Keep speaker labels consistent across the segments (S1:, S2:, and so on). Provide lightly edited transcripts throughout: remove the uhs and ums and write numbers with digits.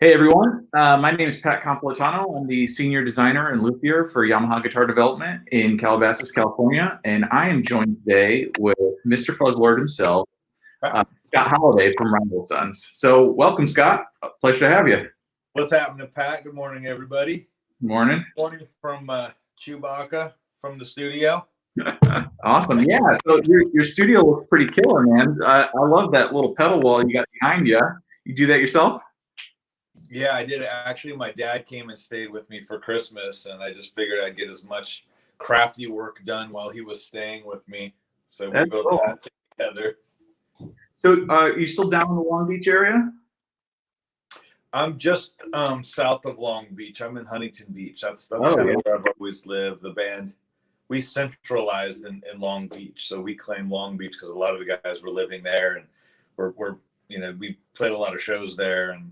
S1: Hey everyone, my name is Pat Campolattano. I'm the senior designer and luthier for Yamaha Guitar Development in Calabasas, California, and I am joined today with Mr. Fuzzlord himself, Scott Holliday from Rival Sons. So welcome, Scott. Pleasure to have you.
S2: What's happening, Pat? Good morning, everybody.
S1: Good morning.
S2: Morning from Chewbacca from the studio.
S1: Awesome. Yeah, so your studio looks pretty killer, man. I love that little pedal wall you got behind you. You do that yourself?
S2: Yeah, I did. Actually, my dad came and stayed with me for Christmas, and I just figured I'd get as much crafty work done while he was staying with me. So we built that together.
S1: So you still down in the Long Beach area?
S2: I'm just south of Long Beach. I'm in Huntington Beach. That's kind of where I've always lived. The band, we centralized in Long Beach, so we claim Long Beach because a lot of the guys were living there, and we're we played a lot of shows there, and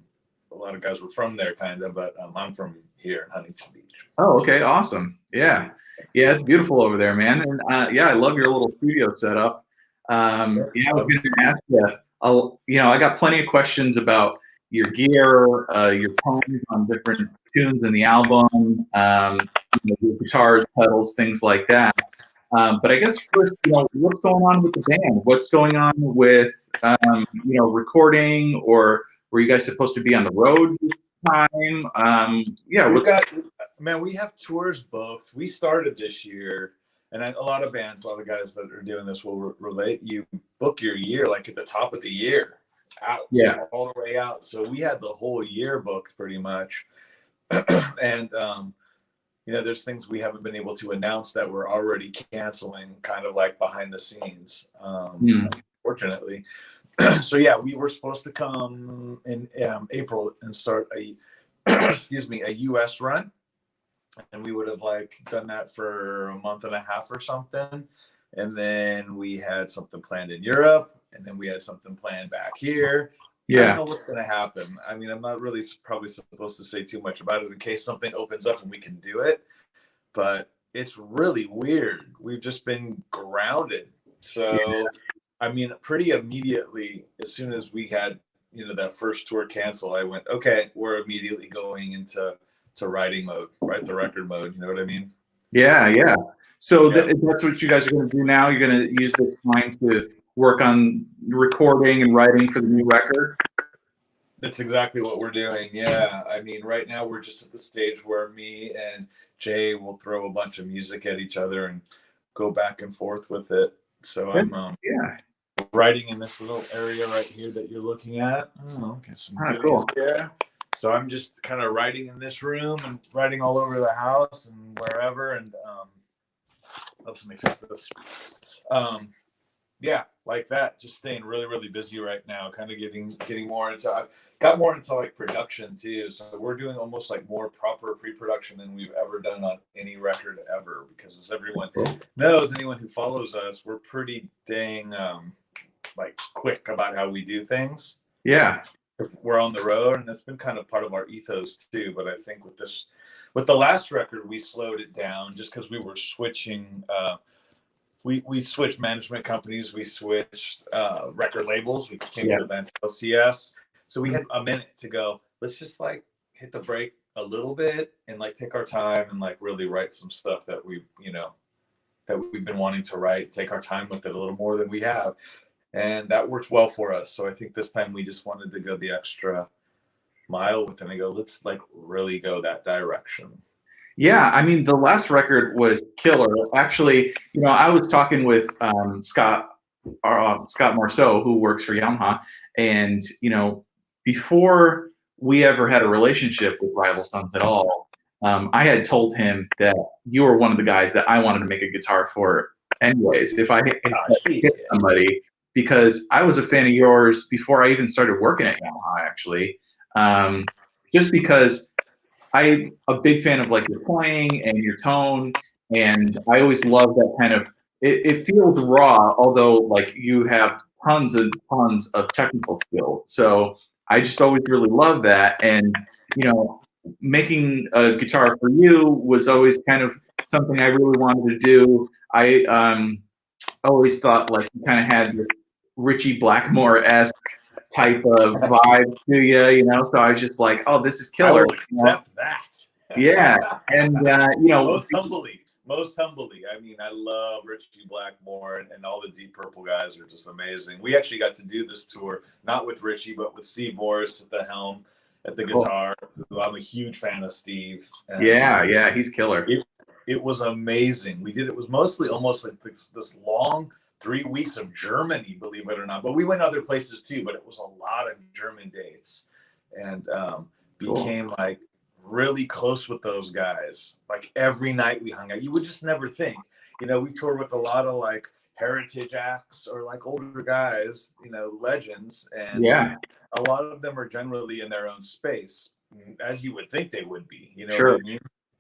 S2: a lot of guys were from there, kind of. But I'm from here in Huntington Beach.
S1: Oh, okay, awesome. Yeah, it's beautiful over there, man. And yeah, I love your little studio setup. Yeah, I was going to ask you. I got plenty of questions about your gear, your tones on different tunes in the album, your guitars, pedals, things like that. But I guess first, what's going on with the band? What's going on with, recording, or were you guys supposed to be on the road this time?
S2: We have tours booked. We started this year, and a lot of bands, a lot of guys that are doing this will relate. You book your year like at the top of the year, all the way out. So we had the whole year booked pretty much, and there's things we haven't been able to announce that we're already canceling, kind of like behind the scenes, unfortunately. So yeah, we were supposed to come in April and start a US run, and we would have done that for a month and a half or something, and then we had something planned in Europe, and then we had something planned back here. I don't know what's going to happen. I mean, I'm not really probably supposed to say too much about it in case something opens up and we can do it, but it's really weird. We've just been grounded. So I mean, pretty immediately, as soon as we had, that first tour cancel, I went, okay, we're immediately going into writing mode, right? The record mode. You know what I mean?
S1: Yeah. So that's what you guys are going to do now? You're going to use this time to work on recording and writing for the new record?
S2: That's exactly what we're doing. Yeah. I mean, right now we're just at the stage where me and Jay will throw a bunch of music at each other and go back and forth with it. So I'm writing in this little area right here that you're looking at. Oh, okay.
S1: Cool.
S2: There. So I'm just kind of writing in this room and writing all over the house and wherever. And let me fix this. Like that. Just staying really, really busy right now. Kind of getting more into. I've got more into production too. So we're doing almost more proper pre-production than we've ever done on any record ever. Because as everyone knows, anyone who follows us, we're pretty dang quick about how we do things.
S1: Yeah.
S2: We're on the road, and that's been kind of part of our ethos too. But I think with the last record, we slowed it down just because we were switching. We switched management companies. We switched record labels. We came to the band LCS. So we had a minute to go. Let's just hit the brake a little bit and take our time and really write some stuff that we've been wanting to write. Take our time with it a little more than we have. And that worked well for us. So I think this time we just wanted to go the extra mile with it and go, let's really go that direction.
S1: Yeah, I mean, the last record was killer. Actually, I was talking with Scott Marceau, who works for Yamaha, and before we ever had a relationship with Rival Sons at all, I had told him that you were one of the guys that I wanted to make a guitar for anyways, if I hit somebody, because I was a fan of yours before I even started working at Yamaha, actually, just because I'm a big fan of your playing and your tone, and I always love that kind of, it feels raw, although you have tons of technical skill. So I just always really love that. And, making a guitar for you was always kind of something I really wanted to do. I always thought you kind of had this Richie Blackmore-esque type of vibe to you, you know. So I was just like, oh, this is
S2: I
S1: killer.
S2: will accept that.
S1: Yeah, and you know,
S2: most humbly. I mean, I love Richie Blackmore and all the Deep Purple guys are just amazing. We actually got to do this tour, not with Richie, but with Steve Morris at the helm, at the guitar, who I'm a huge fan of Steve. And
S1: yeah, he's killer.
S2: It was amazing. We did, it was mostly almost like this long 3 weeks of Germany, believe it or not. But we went other places too, but it was a lot of German dates. And became like really close with those guys. Like every night we hung out. You would just never think. You know, we toured with a lot of like heritage acts or like older guys, you know, legends. And a lot of them are generally in their own space, as you would think they would be, you know what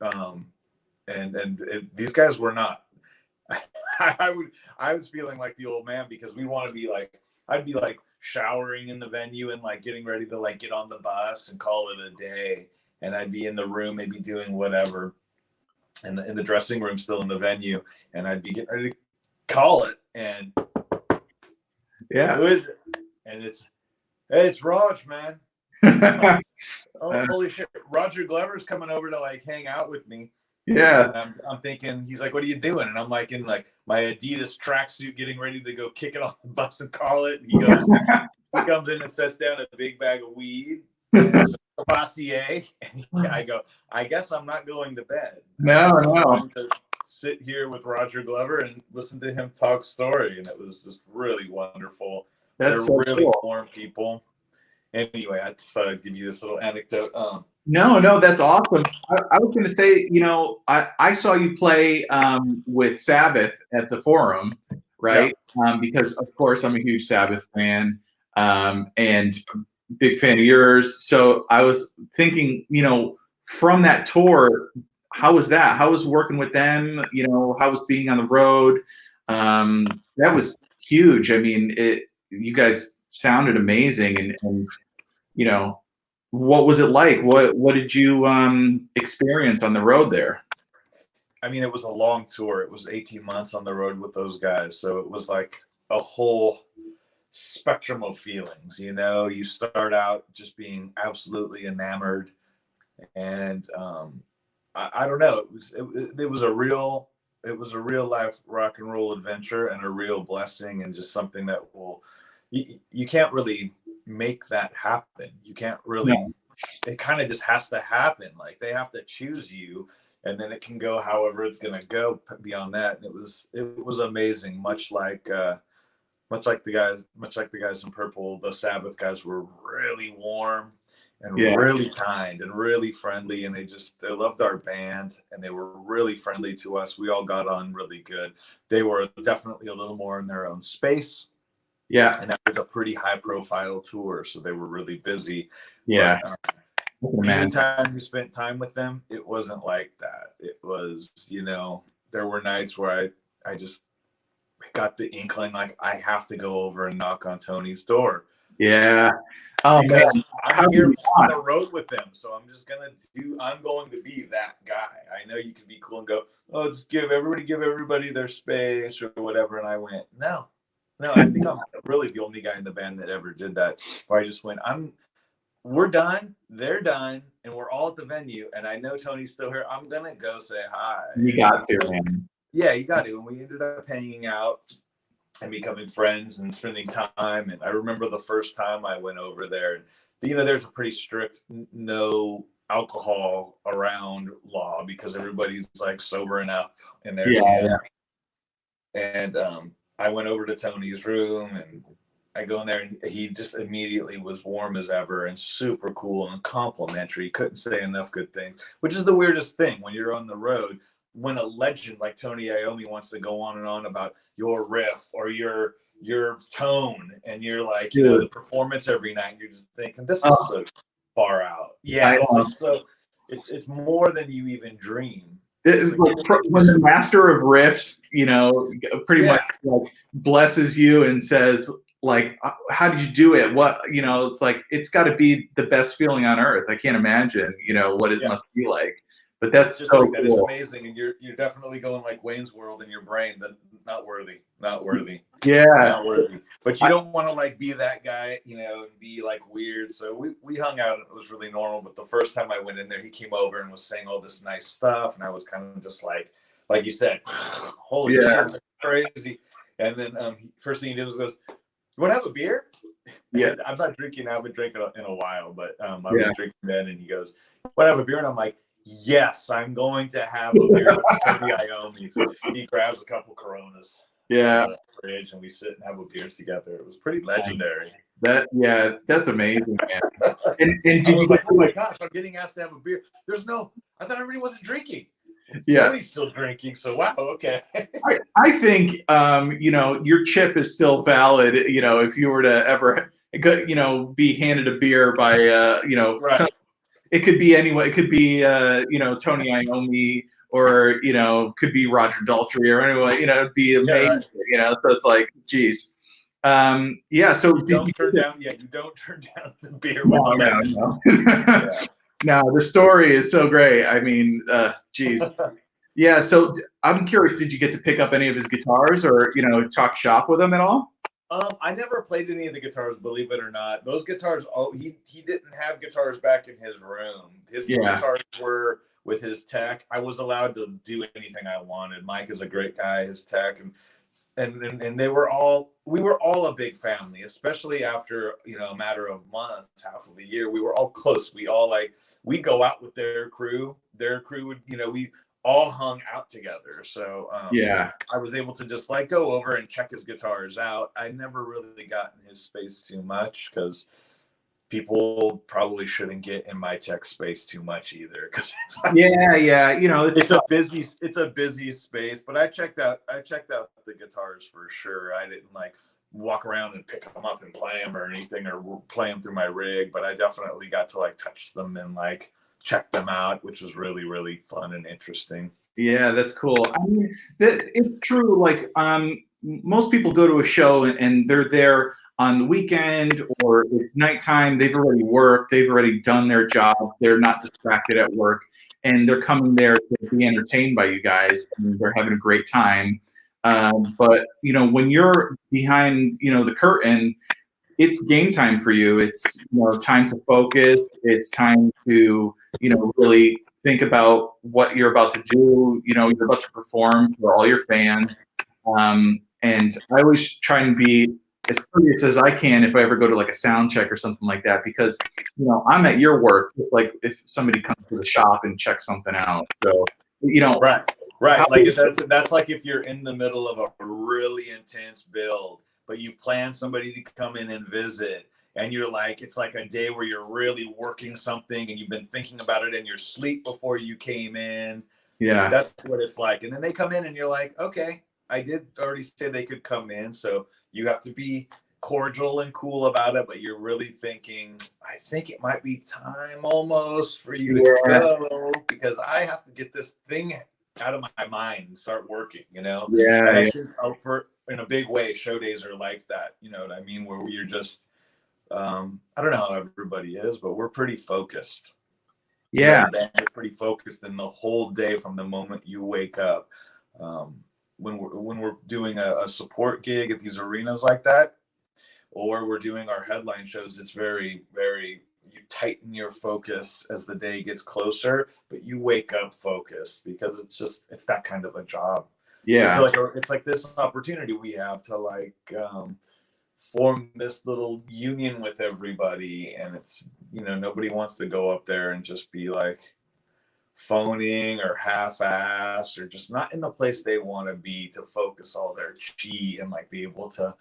S2: I mean? These guys were not. I was feeling like the old man because we want to be like, I'd be like showering in the venue and like getting ready to like get on the bus and call it a day. And I'd be in the room, maybe doing whatever in the dressing room, still in the venue. And I'd be getting ready to call it. And who is it? And it's Raj, man. Oh, holy shit. Roger Glover's coming over to like hang out with me.
S1: Yeah.
S2: And I'm thinking, he's like, what are you doing? And I'm like in like my Adidas tracksuit, getting ready to go kick it off the bus and call it. And he goes, he comes in and sets down a big bag of weed and some Cavassier. And I go, I guess I'm not going to bed.
S1: No.
S2: I'm going to sit here with Roger Glover and listen to him talk story. And it was just really wonderful. They're so really warm people. Anyway, I just thought I'd give you this little anecdote.
S1: No, that's awesome. I was going to say, you know, I saw you play with Sabbath at the Forum, right? Yeah. Because, of course, I'm a huge Sabbath fan and big fan of yours. So I was thinking, you know, from that tour, how was that? How was working with them? You know, how was being on the road? That was huge. I mean, you guys sounded amazing. And you know, what was it like? What did you experience on the road there?
S2: I mean, it was a long tour. It was 18 months on the road with those guys. So it was like a whole spectrum of feelings. You know, you start out just being absolutely enamored. And I don't know. It was a real life rock and roll adventure and a real blessing and just something that you can't really make that happen. You can't really, it kind of just has to happen. Like they have to choose you and then it can go however it's going to go beyond that. And it was amazing. Much like the guys in Purple, the Sabbath guys were really warm and really kind and really friendly. And they loved our band and they were really friendly to us. We all got on really good. They were definitely a little more in their own space.
S1: Yeah.
S2: And that was a pretty high profile tour. So they were really busy.
S1: Yeah.
S2: But anytime you spent time with them, it wasn't like that. It was, you know, there were nights where I just got the inkling, like I have to go over and knock on Tony's door.
S1: Yeah. Oh, man.
S2: I'm here on the road with them. So I'm going to be that guy. I know you can be cool and go, oh, just give everybody their space or whatever. And I went, no, I think I'm really the only guy in the band that ever did that. Where I just went, we're done, they're done, and we're all at the venue. And I know Tony's still here. I'm gonna go say hi.
S1: You got to, man.
S2: Yeah, you got to. And we ended up hanging out and becoming friends and spending time. And I remember the first time I went over there. And you know, there's a pretty strict no alcohol around law because everybody's like sobering up in there.
S1: Yeah.
S2: And I went over to Tony's room and I go in there and he just immediately was warm as ever and super cool and complimentary. Couldn't say enough good things, which is the weirdest thing when you're on the road. When a legend like Tony Iommi wants to go on and on about your riff or your tone and you're like, you know, the performance every night, you're just thinking this is so far out. Yeah, it's more than you even dream.
S1: When the master of riffs, you know, pretty much like blesses you and says, like, how did you do it? What, you know, it's like, it's got to be the best feeling on earth. I can't imagine, you know, what it must be like. But that's
S2: just
S1: so
S2: like that. It's
S1: cool.
S2: amazing, and you're definitely going like Wayne's World in your brain. That not worthy, not worthy,
S1: Yeah.
S2: not worthy. But you don't want to like be that guy, you know, and be like weird. So we hung out, and it was really normal. But the first time I went in there, he came over and was saying all this nice stuff, and I was kind of just like you said, holy shit, that's crazy. And then first thing he did was goes, "You want to have a beer?"
S1: Yeah.
S2: And I'm not drinking. I haven't drinking in a while, but I was drinking then, and he goes, "Want to have a beer?" And I'm like, yes, I'm going to have a beer with Tony Iommi. So he grabs a couple Coronas out of the fridge, and we sit and have a beer together. It was pretty legendary.
S1: That's amazing, man. And did
S2: I was
S1: you
S2: like, oh my gosh, I'm getting asked to have a beer. I thought everybody wasn't drinking.
S1: Yeah.
S2: Tony's still drinking, so wow, okay.
S1: I think you know, your chip is still valid. You know, if you were to ever you know, be handed a beer by you know, it could be anyone. It could be you know, Tony Iommi, or you know, could be Roger Daltrey, or anyone. You know, it'd be amazing. You know, so it's like, geez. Yeah. So
S2: you don't turn down the beer.
S1: No. No, the story is so great. I mean, geez. Yeah. So I'm curious, did you get to pick up any of his guitars, or you know, talk shop with him at all?
S2: I never played any of the guitars, believe it or not. Those guitars, he didn't have guitars back in his room. His guitars were with his tech. I was allowed to do anything I wanted. Mike is a great guy, his tech, and we were all a big family, especially after, you know, a matter of months, half of a year. We were all close. We'd go out with their crew. Their crew would, you know, we all hung out together. So I was able to just like go over and check his guitars out. I never really got in his space too much, because people probably shouldn't get in my tech space too much either, because
S1: you know,
S2: it's a busy space. But I checked out the guitars for sure. I didn't like walk around and pick them up and play them or anything, or play them through my rig, but I definitely got to like touch them and like check them out, which was really, really fun and interesting.
S1: Yeah, that's cool. I mean, it's true. Like, most people go to a show and they're there on the weekend, or it's nighttime. They've already worked. They've already done their job. They're not distracted at work, and they're coming there to be entertained by you guys, and they're having a great time. But you know, when you're behind, you know, the curtain, it's game time for you. It's, you know, time to focus. It's time to, you know, really think about what you're about to do. You know, you're about to perform for all your fans. And I always try and be as courteous as I can if I ever go to like a sound check or something like that, because, you know, I'm at your work. Like if somebody comes to the shop and checks something out. So, you know,
S2: right. Like that's like if you're in the middle of a really intense build, but you've planned somebody to come in and visit, and you're like, it's like a day where you're really working something and you've been thinking about it in your sleep before you came in.
S1: Yeah.
S2: That's what it's like. And then they come in and you're like, okay, I did already say they could come in. So you have to be cordial and cool about it, but you're really thinking, I think it might be time almost for you to go, because I have to get this thing out of my mind and start working, you know? And I think in a big way, show days are like that. You know what I mean? Where you're just, I don't know how everybody is, but we're pretty focused.
S1: Yeah.
S2: We're pretty focused in the whole day from the moment you wake up. When we're doing a support gig at these arenas like that, or we're doing our headline shows, it's very, very, you tighten your focus as the day gets closer, but you wake up focused, because it's that kind of a job.
S1: Yeah.
S2: It's like this opportunity we have to like form this little union with everybody, and it's, you know, nobody wants to go up there and just be like phoning or half-assed, or just not in the place they want to be to focus all their chi and like be able to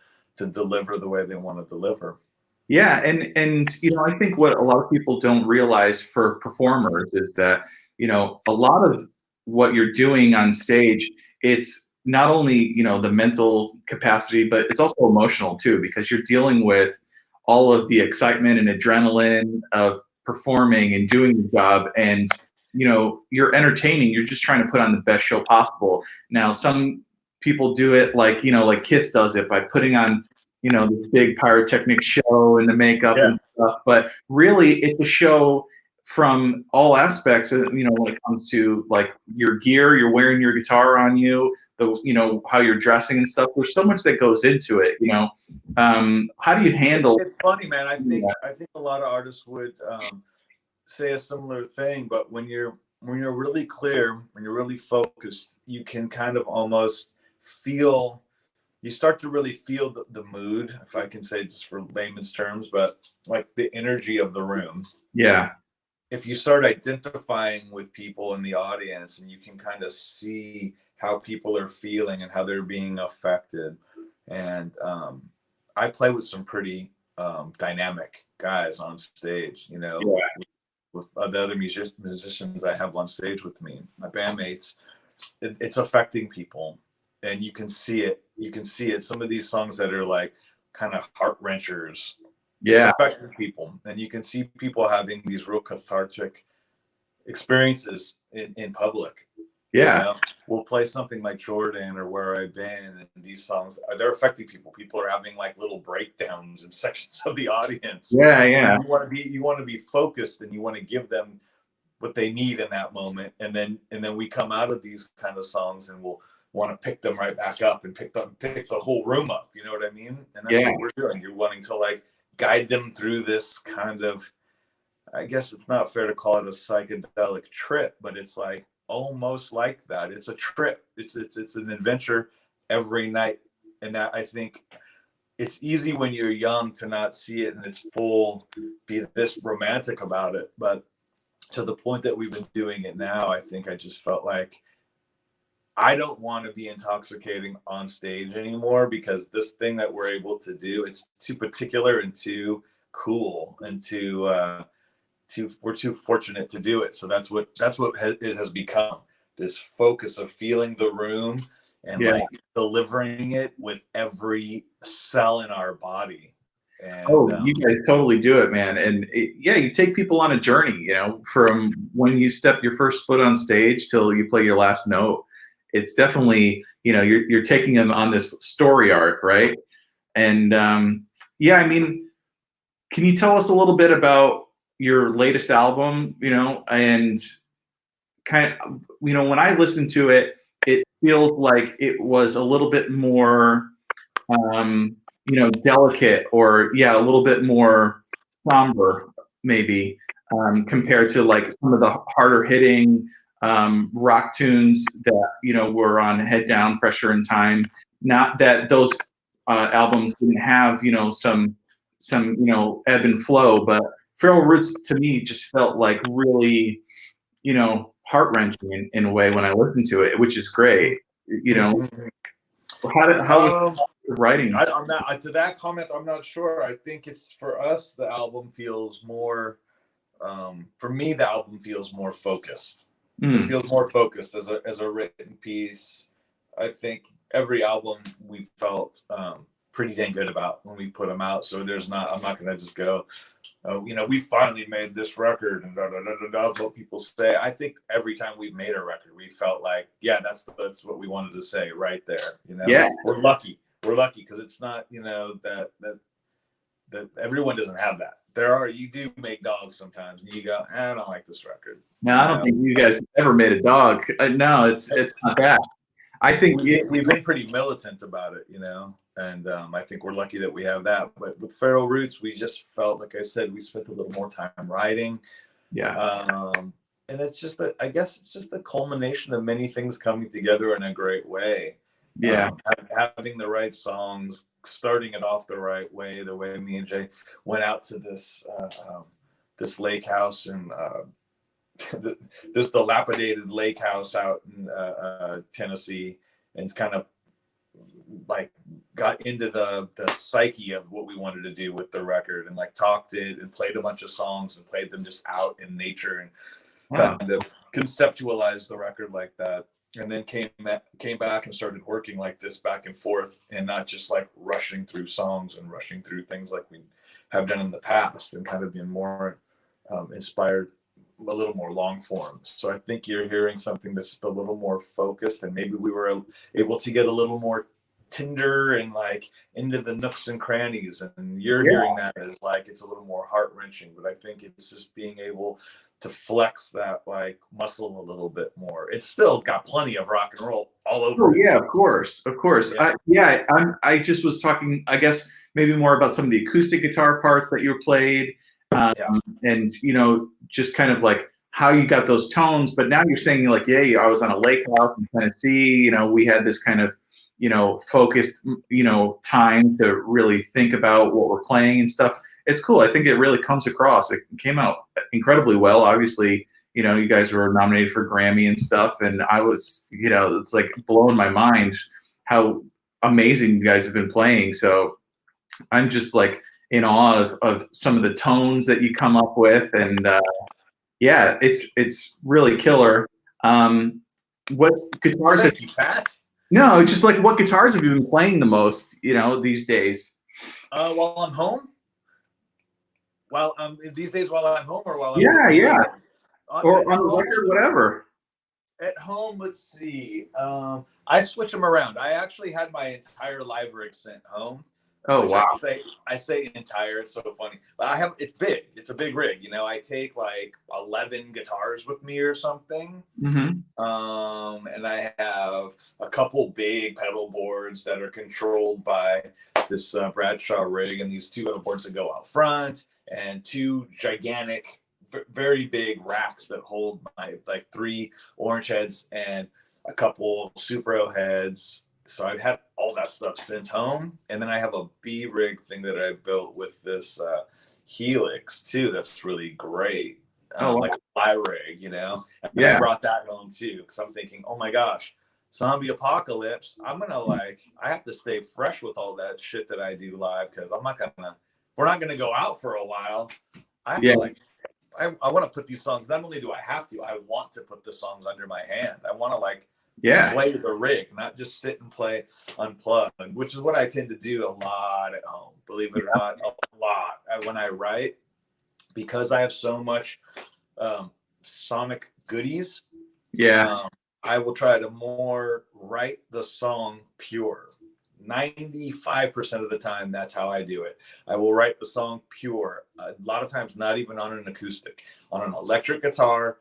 S2: deliver the way they want to deliver.
S1: Yeah, and you know, I think what a lot of people don't realize for performers is that, you know, a lot of what you're doing on stage, it's not only, you know, the mental capacity, but it's also emotional too, because you're dealing with all of the excitement and adrenaline of performing and doing the job, and you know, you're entertaining. You're just trying to put on the best show possible. Now, some people do it like, you know, like Kiss does it by putting on, you know, this big pyrotechnic show and the makeup and stuff. But really, it's a show from all aspects, you know, when it comes to like your gear, you're wearing your guitar on you, the, you know, how you're dressing and stuff. There's so much that goes into it, you know. How do you handle?
S2: It's funny, man. I think
S1: Yeah.
S2: a lot of artists would say a similar thing, but when you're really clear, when you're really focused, you can kind of almost feel. You start to really feel the mood, if I can say just for layman's terms, but like the energy of the room.
S1: Yeah.
S2: If you start identifying with people in the audience and you can kind of see how people are feeling and how they're being affected. And I play with some pretty dynamic guys on stage, you know,
S1: Yeah.
S2: with the other musicians I have on stage with me, my bandmates. It's affecting people, and you can see it. You can see it. Some of these songs that are like kind of heart wrenchers, it's
S1: Yeah.
S2: affecting people, and you can see people having these real cathartic experiences in public.
S1: Yeah.
S2: You know, we'll play something like Jordan or Where I've Been, and these songs they're affecting people. People are having like little breakdowns in sections of the audience.
S1: Yeah. Yeah.
S2: And you want to be focused, and you want to give them what they need in that moment. And then we come out of these kind of songs, and we'll want to pick them right back up and pick the whole room up. You know what I mean? And that's what we're doing. You're wanting to like guide them through this kind of, I guess it's not fair to call it a psychedelic trip, but it's like almost like that. It's a trip. It's an adventure every night. And that, I think it's easy when you're young to not see it in its full, be this romantic about it. But to the point that we've been doing it now, I think I just felt like I don't want to be intoxicating on stage anymore, because this thing that we're able to do, it's too particular and too cool and we're too fortunate to do it. So that's what it has become, this focus of feeling the room and like delivering it with every cell in our body. And
S1: You guys totally do it, man. And you take people on a journey, you know, from when you step your first foot on stage till you play your last note. It's definitely, you know, you're taking them on this story arc, right? And I mean, can you tell us a little bit about your latest album, you know, and kind of, you know, when I listen to it, it feels like it was a little bit more, you know, delicate, or a little bit more somber, maybe, compared to like some of the harder hitting rock tunes that, you know, were on Head Down, Pressure and Time. Not that those albums didn't have, you know, some you know, ebb and flow, but Feral Roots to me just felt like really, you know, heart wrenching in a way when I listened to it, which is great. You know, how was the writing?
S2: I'm not to that comment. I'm not sure. I think it's, for us, the album feels more. For me, the album feels more focused. It feels more focused as a written piece. I think every album we felt pretty dang good about when we put them out. So I'm not going to just go, you know, we finally made this record and what people say. I think every time we've made a record, we felt like, that's what we wanted to say right there. You know, we're lucky because it's not, you know, that everyone doesn't have that. You do make dogs sometimes and you go, I don't like this record.
S1: No, I don't think you guys have ever made a dog. No, it's not that. I think
S2: we've been pretty militant about it, you know, and I think we're lucky that we have that. But with Feral Roots, we just felt, like I said, we spent a little more time writing. And it's just that, I guess it's just the culmination of many things coming together in a great way. Having the right songs, starting it off the right way, the way me and Jay went out to this lake house, and this dilapidated lake house out in Tennessee, and kind of like got into the psyche of what we wanted to do with the record, and like talked it and played a bunch of songs and played them just out in nature, and kind of conceptualized the record like that. And then came back and started working like this back and forth, and not just like rushing through songs and rushing through things like we have done in the past, and kind of been more inspired, a little more long form. So I think you're hearing something that's a little more focused, and maybe we were able to get a little more tender and like into the nooks and crannies, and you're hearing that as like it's a little more heart-wrenching, but I think it's just being able to flex that like muscle a little bit more. It's still got plenty of rock and roll all over
S1: Oh
S2: it.
S1: yeah, of course.
S2: Yeah.
S1: I just was talking, I guess maybe more about some of the acoustic guitar parts that you played, and you know, just kind of like how you got those tones. But now you're saying like, yeah, I was on a lake house in Tennessee. You know, we had this kind of, you know, focused, you know, time to really think about what we're playing and stuff. It's cool. I think it really comes across. It came out incredibly well. Obviously, you know, you guys were nominated for Grammy and stuff, and I was, you know, it's like blowing my mind how amazing you guys have been playing. So I'm just like in awe of some of the tones that you come up with, and yeah, it's really killer. What guitars?
S2: Thank you, Pat.
S1: No, just like what guitars have you been playing the most, you know, these days?
S2: While I'm home. While these days, while I'm home, or while I'm
S1: Yeah, or on the
S2: home,
S1: record, whatever.
S2: at home, let's see. I switch them around. I actually had my entire live rig sent home.
S1: Oh wow!
S2: I say entire. It's so funny. But I have it's big. It's a big rig. You know, I take like 11 guitars with me or something. And I have a couple big pedal boards that are controlled by this Bradshaw rig, and these two pedal boards that go out front, and two gigantic, very big racks that hold my like 3 orange heads and a couple Supro heads. So I've had all that stuff sent home, and then I have a B rig thing that I built with this Helix too. That's really great. Like a fly rig, you know. And I brought that home too, because I'm thinking, oh my gosh, zombie apocalypse. I'm gonna I have to stay fresh with all that shit that I do live, because we're not gonna go out for a while. I have to I want to put these songs. Not only do I have to, I want to put the songs under my hand. I want to play the rig, not just sit and play unplugged, which is what I tend to do a lot at home. Believe it or not, a lot when I write, because I have so much sonic goodies. I will try to more write the song pure. 95% of the time, that's how I do it. I will write the song pure. A lot of times, not even on an acoustic, on an electric guitar,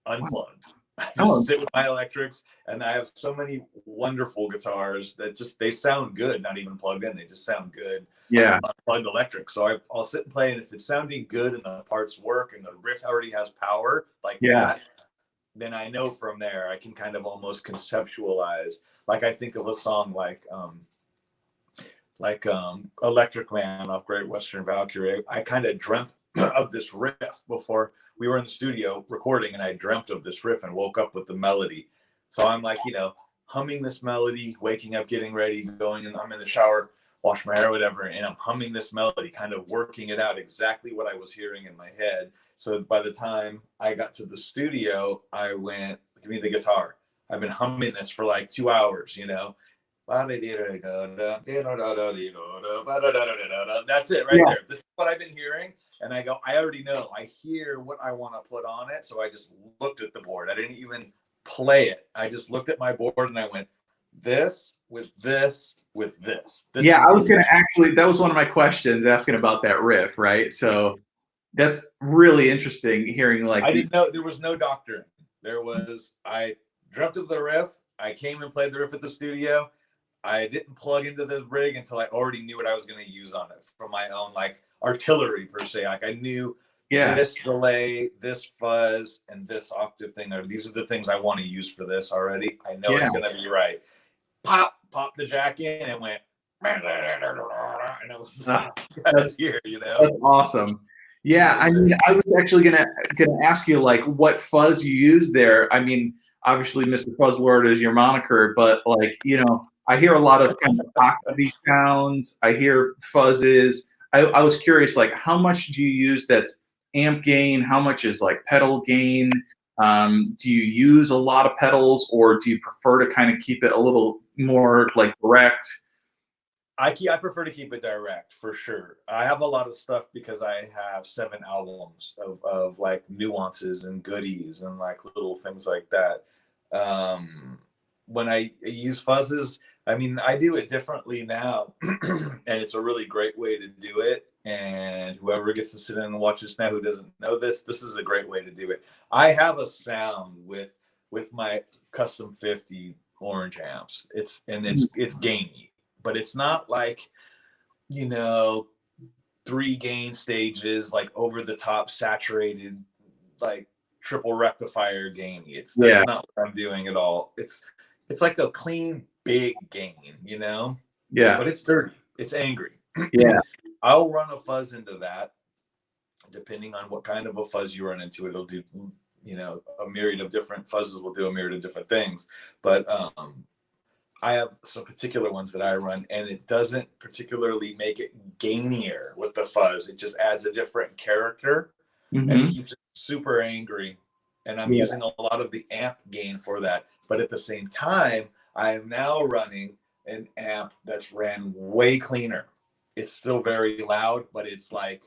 S2: unplugged. I just sit with my electrics, and I have so many wonderful guitars that they sound good, not even plugged in. They just sound good. Unplugged electric. So I'll sit and play, and if it's sounding good and the parts work and the riff already has power like that, then I know from there I can kind of almost conceptualize. Like I think of a song like Electric Man off Great Western Valkyrie. I kind of dreamt of this riff before we were in the studio recording, and I dreamt of this riff and woke up with the melody. So I'm like, you know, humming this melody, waking up, getting ready, going, and I'm in the shower, wash my hair, whatever, and I'm humming this melody, kind of working it out exactly what I was hearing in my head. So by the time I got to the studio, I went, give me the guitar. I've been humming this for like 2 hours, you know. That's it right there. This is what I've been hearing. And I go, I already know. I hear what I want to put on it. So I just looked at the board. I didn't even play it. I just looked at my board and I went, this with this with this.
S1: I was going to actually, that was one of my questions, asking about that riff, right? So that's really interesting hearing like.
S2: I didn't know, there was no doctoring. I dreamt of the riff. I came and played the riff at the studio. I didn't plug into the rig until I already knew what I was going to use on it from my own like artillery per se. Like I knew this delay, this fuzz, and this octave thing. These are the things I want to use for this already. I know it's going to be right. Pop the jack in and went, and it was here, you know.
S1: That's awesome. Yeah, I mean, I was actually gonna ask you like what fuzz you use there. I mean, obviously, Mr. Fuzzlord is your moniker, but like, you know, I hear a lot of kind of octavy sounds. I hear fuzzes. I was curious, like, how much do you use that's amp gain? How much is like pedal gain? Do you use a lot of pedals, or do you prefer to kind of keep it a little more like direct?
S2: I prefer to keep it direct for sure. I have a lot of stuff because I have 7 albums of like nuances and goodies and like little things like that. When I use fuzzes, I mean, I do it differently now, and it's a really great way to do it. And whoever gets to sit in and watch this now who doesn't know this, this is a great way to do it. I have a sound with my custom 50 orange amps. It's gainy, but it's not like, you know, 3 gain stages, like over the top saturated, like triple rectifier gainy. That's not what I'm doing at all. It's like a clean big gain, you know?
S1: Yeah.
S2: But it's dirty. It's angry.
S1: Yeah.
S2: I'll run a fuzz into that. Depending on what kind of a fuzz you run into, it'll do, you know, a myriad of different fuzzes will do a myriad of different things. But I have some particular ones that I run, and it doesn't particularly make it gainier with the fuzz. It just adds a different character, and it keeps it super angry. And I'm using a lot of the amp gain for that. But at the same time, I am now running an amp that's ran way cleaner. It's still very loud, but it's like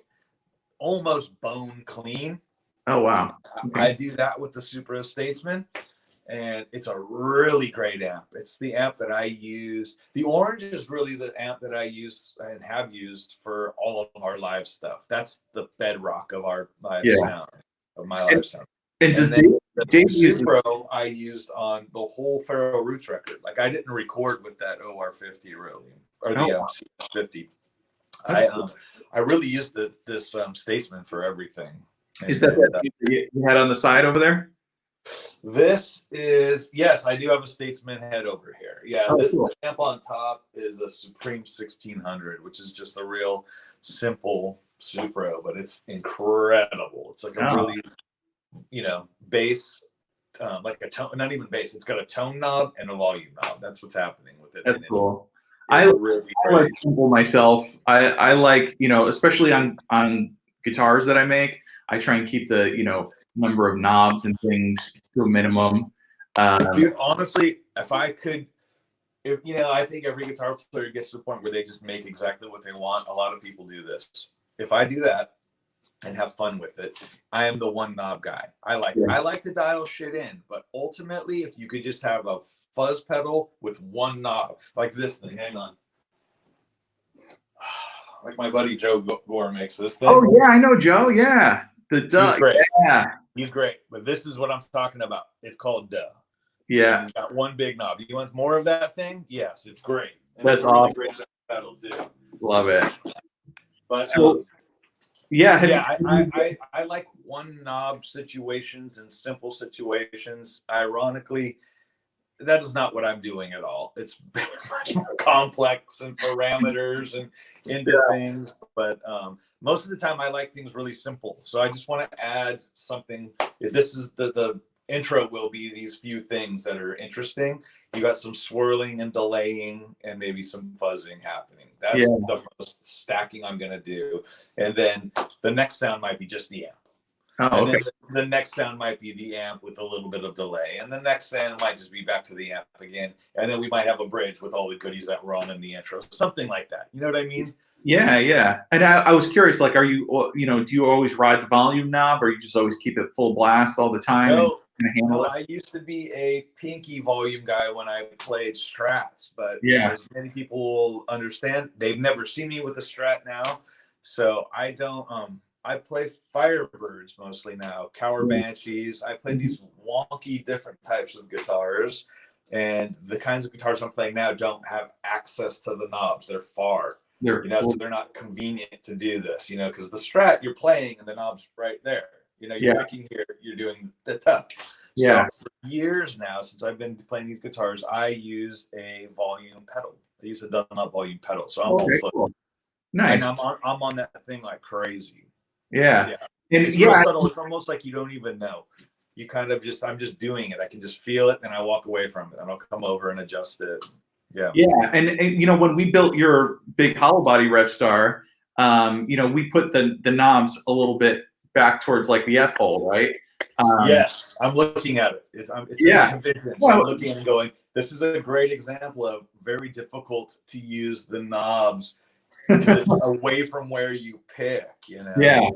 S2: almost bone clean.
S1: Oh, wow.
S2: Okay. I do that with the Supra Statesman, and it's a really great amp. It's the amp that I use. The orange is really the amp that I use and have used for all of our live stuff. That's the bedrock of our live sound, of my live sound.
S1: And does
S2: the Supra I used on the whole Pharaoh Roots record. Like, I didn't record with that OR50 really, or the CS50. I really used this Statesman for everything.
S1: Is that what you had on the side over there?
S2: This is, yes, I do have a Statesman head over here. Yeah, this amp on top is a Supreme 1600, which is just a real simple Supra, but it's incredible. It's like a really, you know, bass, like a tone, not even bass. It's got a tone knob and a volume knob. That's what's happening with it.
S1: That's cool. I like simple myself. I like, you know, especially on guitars that I make, I try and keep the, you know, number of knobs and things to a minimum.
S2: Dude, honestly, if I could, you know, I think every guitar player gets to the point where they just make exactly what they want. A lot of people do this. If I do that and have fun with it, I am the one knob guy. I like to dial shit in, but ultimately, if you could just have a fuzz pedal with one knob, like this thing, hang on. Like my buddy Joe Gore makes this thing.
S1: Oh yeah, I know Joe. Yeah, the Duh.
S2: He's great.
S1: Yeah,
S2: he's great. But this is what I'm talking about. It's called Duh.
S1: Yeah.
S2: He's got one big knob. You want more of that thing? Yes, it's great. And
S1: that's awesome.
S2: Really great pedal too.
S1: Love it.
S2: But
S1: so,
S2: I like one knob situations and simple situations. Ironically, that is not what I'm doing at all. It's much more complex and parameters and into things. But most of the time, I like things really simple. So I just want to add something. If this is the intro, will be these few things that are interesting. You got some swirling and delaying, and maybe some fuzzing happening. That's the most stacking I'm going to do. And then the next sound might be just the amp.
S1: Oh,
S2: and then the next sound might be the amp with a little bit of delay. And the next sound might just be back to the amp again. And then we might have a bridge with all the goodies that were on in the intro. Something like that. You know what I mean?
S1: Yeah, yeah. And I was curious, like, are you, you know, do you always ride the volume knob, or you just always keep it full blast all the time?
S2: No, I used to be a pinky volume guy when I played Strats. But as many people will understand, they've never seen me with a Strat now. So I don't... I play Firebirds mostly now, Cower Banshees. I play these wonky different types of guitars, and the kinds of guitars I'm playing now don't have access to the knobs. They're far, so they're not convenient to do this, because the Strat you're playing and the knob's right there. You're picking here, you're doing the tuck. So for years now, since I've been playing these guitars, I use a volume pedal. I use a Dunlop volume pedal. So I'm all foot.
S1: Cool. Nice.
S2: And I'm on that thing like crazy.
S1: Yeah.
S2: And it's real subtle. It's almost like you don't even know. You kind of I'm just doing it. I can just feel it, and I walk away from it, and I'll come over and adjust it. Yeah.
S1: Yeah. And when we built your big hollow body Revstar, we put the knobs a little bit back towards like the F hole, right?
S2: Yes. I'm looking at it. It's so I'm looking and going, this is a great example of very difficult to use the knobs because it's away from where you pick,
S1: Yeah.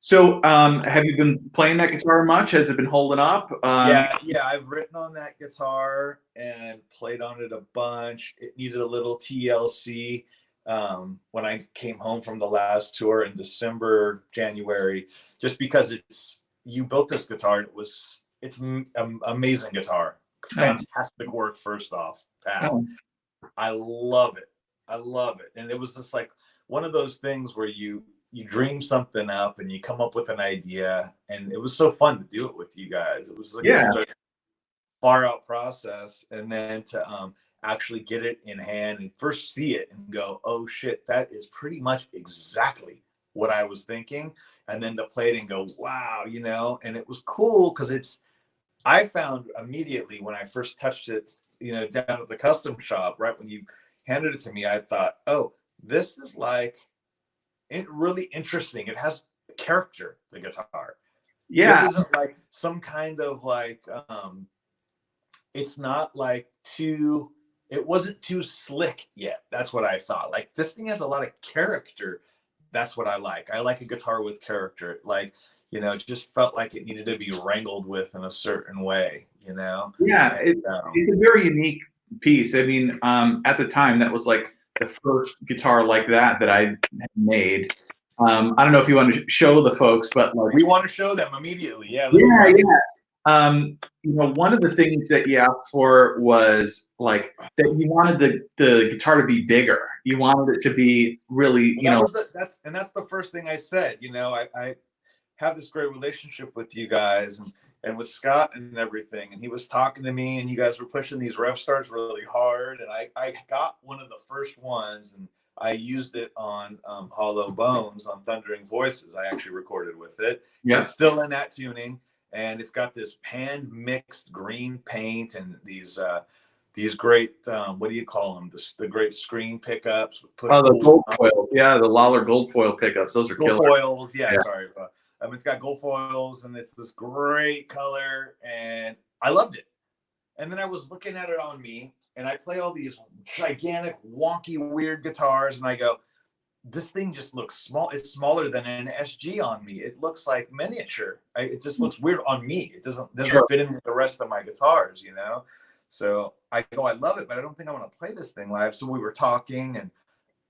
S1: So, have you been playing that guitar much? Has it been holding up?
S2: Yeah, I've written on that guitar and played on it a bunch. It needed a little TLC when I came home from the last tour in December, January, just because you built this guitar and it's an amazing guitar.
S1: Oh,
S2: Fantastic work, first off, Pat.
S1: oh,
S2: I love it. I love it. And it was just like one of those things where you dream something up and you come up with an idea, and it was so fun to do it with you guys. It was like
S1: yeah,
S2: such a far out process, and then to actually get it in hand and first see it and go, oh shit, that is pretty much exactly what I was thinking, and then to play it and go, wow, and it was cool because I found immediately when I first touched it, down at the custom shop, right when you handed it to me, I thought, oh, this is like really interesting. It has character, the guitar. This
S1: yeah,
S2: isn't like some kind of like it's not like it wasn't too slick yet. That's what I thought. Like, this thing has a lot of character. That's what I like. I like a guitar with character. Like, it just felt like it needed to be wrangled with in a certain way,
S1: yeah.
S2: And,
S1: It's a very unique piece. I mean, at the time, that was like the first guitar like that I had made. I don't know if you want to show the folks, but like,
S2: we want to show them immediately. Yeah, let me
S1: yeah,
S2: grab it.
S1: yeah. One of the things that you asked for was like that you wanted the guitar to be bigger. You wanted it to be really,
S2: That's the first thing I said. I have this great relationship with you guys and with Scott and everything. And he was talking to me, and you guys were pushing these Revstars really hard. And I got one of the first ones, and I used it on Hollow Bones on Thundering Voices. I actually recorded with it.
S1: yeah,
S2: It's still in that tuning, and it's got this hand mixed green paint and these great what do you call them? The great screen pickups.
S1: oh, the gold foil, yeah, the Lawler gold foil pickups. Those are
S2: Gold
S1: killer.
S2: foils, yeah. Sorry, it's got gold foils, and it's this great color, and I loved it. And then I was looking at it on me, and I play all these gigantic, wonky, weird guitars, and I go, this thing just looks small. It's smaller than an SG on me. It looks like miniature. It just looks weird on me. It doesn't
S1: Sure.
S2: fit in with the rest of my guitars, So I go, I love it, but I don't think I want to play this thing live. So we were talking, and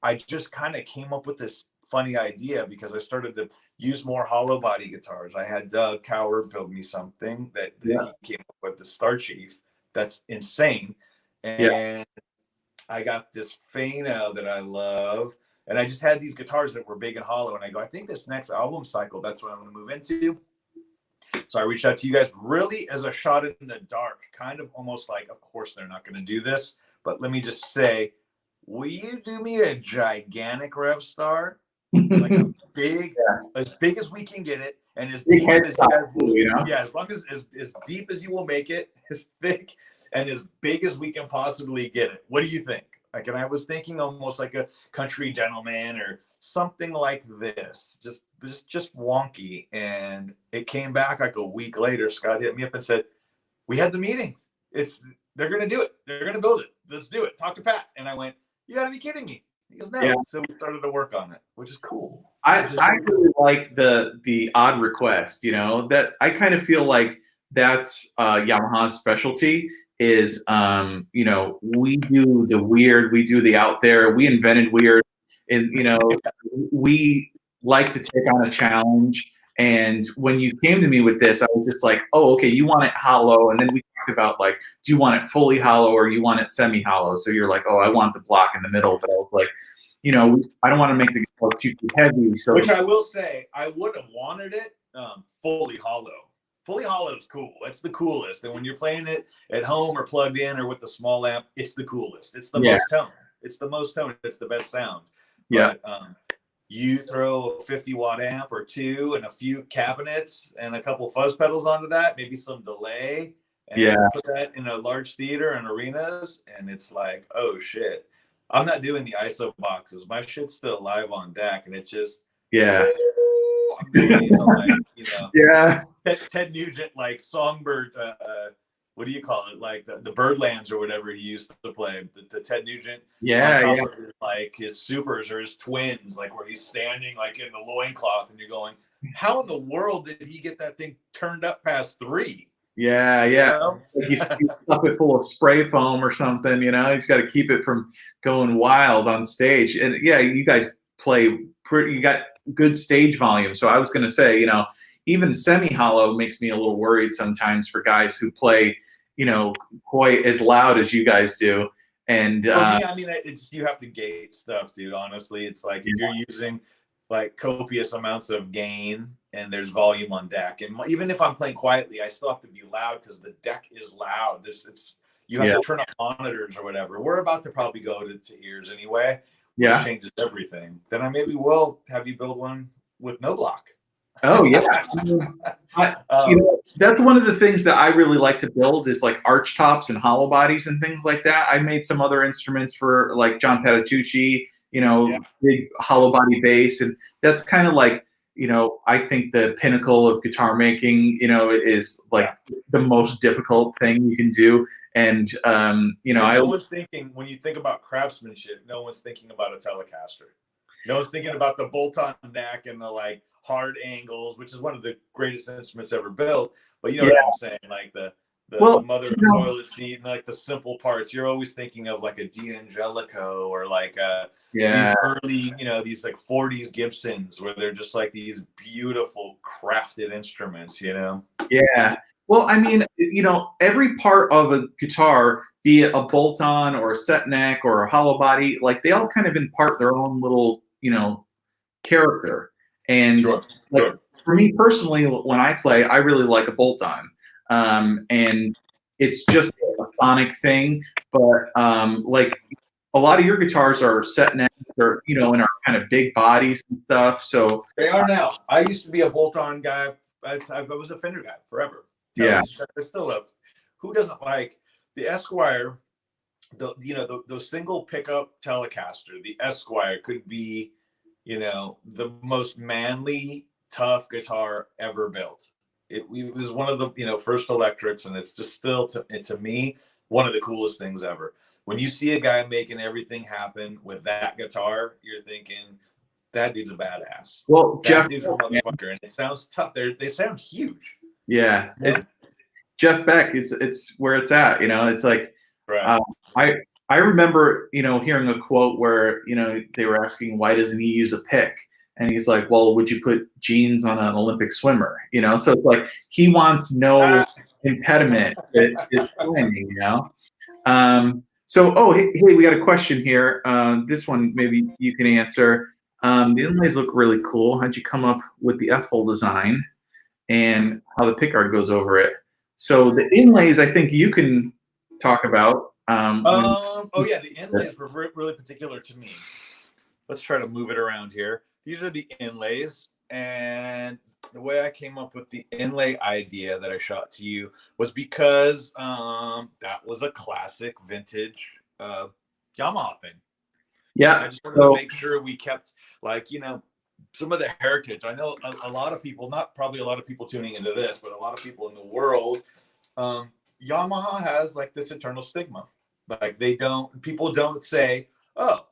S2: I just kind of came up with this funny idea because I started to use more hollow body guitars. I had Doug Cower build me something that he came up with, the Star Chief. That's insane. And I got this Fano that I love. And I just had these guitars that were big and hollow. And I go, I think this next album cycle, that's what I'm going to move into. So I reached out to you guys really as a shot in the dark, kind of almost like, of course, they're not going to do this. But let me just say, will you do me a gigantic Revstar? Like a big, as big as we can get it, and as deep as you guys will, yeah, as long as deep as you will make it, as thick and as big as we can possibly get it. What do you think? Like, and I was thinking almost like a Country Gentleman or something like this, just wonky. And it came back like a week later. Scott hit me up and said, "We had the meeting. They're gonna do it. They're gonna build it. Let's do it. Talk to Pat." And I went, "You gotta be kidding me." He goes, "No." Yeah. So we started to work on it, which is cool.
S1: I really like the odd request, that I kind of feel like that's Yamaha's specialty is, we do the weird, we do the out there, we invented weird, and, we like to take on a challenge. And when you came to me with this, I was just like, oh, okay, you want it hollow. And then we talked about like, do you want it fully hollow or you want it semi-hollow? So you're like, oh, I want the block in the middle. But I was like, I don't want to make the guitar too heavy. So,
S2: which I will say, I would have wanted it fully hollow. Fully hollow is cool. It's the coolest. And when you're playing it at home or plugged in or with the small amp, it's the coolest. It's the most tone. It's the most tone. It's the best sound.
S1: Yeah.
S2: But you throw a 50-watt amp or two and a few cabinets and a couple fuzz pedals onto that, maybe some delay, and put that in a large theater and arenas, and it's like, oh shit. I'm not doing the ISO boxes. My shit's still live on deck, and it's just I'm doing Ted Nugent, like Songbird. What do you call it? Like the Birdlands or whatever he used to play. The Ted Nugent. Like his supers or his twins, like where he's standing like in the loincloth, and you're going, how in the world did he get that thing turned up past 3?
S1: Yeah,
S2: You
S1: yeah.
S2: know?
S1: Like you stuff it full of spray foam or something, you know. He's got to keep it from going wild on stage. And yeah, you guys play pretty. You got good stage volume. So I was going to say, you know, even semi-hollow makes me a little worried sometimes for guys who play, you know, quite as loud as you guys do. And
S2: For me, I mean, it's you have to gate stuff, dude. Honestly, it's like if you're using like copious amounts of gain and there's volume on deck, and even if I'm playing quietly, I still have to be loud because the deck is loud. You have to turn up monitors or whatever. We're about to probably go to ears anyway, which changes everything. Then I maybe will have you build one with no block.
S1: Oh yeah. You know, that's one of the things that I really like to build is like arch tops and hollow bodies and things like that. I made some other instruments for like John Patitucci, you know, big hollow body bass. And that's kind of like, you know, I think the pinnacle of guitar making, you know, is like the most difficult thing you can do. And, you know,
S2: no one's thinking, when you think about craftsmanship, no one's thinking about a Telecaster. No one's thinking about the bolt-on neck and the like hard angles, which is one of the greatest instruments ever built. But you know what I'm saying, like the mother of toilet seat and like the simple parts. You're always thinking of like a D'Angelico or like these early, you know, these like 40s Gibsons where they're just like these beautiful crafted instruments, you know?
S1: Yeah. Well, I mean, you know, every part of a guitar, be it a bolt-on or a set neck or a hollow body, like they all kind of impart their own little, you know, character. And like for me personally, when I play, I really like a bolt-on. And it's just a sonic thing. But like a lot of your guitars are set necks or, you know, and are kind of big bodies and stuff. So
S2: they are now. I used to be a bolt-on guy. I was a Fender guy forever. I still love. Who doesn't like the Esquire? The single pickup Telecaster, the Esquire could be, you know, the most manly, tough guitar ever built. It was one of the, you know, first electrics, and it's just still to me one of the coolest things ever. When you see a guy making everything happen with that guitar, you're thinking that dude's a badass.
S1: Well, Jeff,
S2: dude's a motherfucker, and it sounds tough. They sound huge.
S1: Yeah, it's Jeff Beck. It's where it's at. You know, it's like I remember, you know, hearing a quote where, you know, they were asking why doesn't he use a pick, and he's like, well, would you put jeans on an Olympic swimmer? You know, so it's like he wants no impediment to his swimming. You know. So, hey, we got a question here. This one maybe you can answer. The inlays look really cool. How'd you come up with the F-hole design and how the pickguard goes over it? So the inlays, I think you can talk about.
S2: The inlays were really particular to me. Let's try to move it around here. These are the inlays, and the way I came up with the inlay idea that I shot to you was because that was a classic vintage Yamaha thing.
S1: Yeah.
S2: And I just wanted to make sure we kept, like, you know, some of the heritage. I know a lot of people, not probably a lot of people tuning into this, but a lot of people in the world, Yamaha has like this eternal stigma. Like people don't say, oh,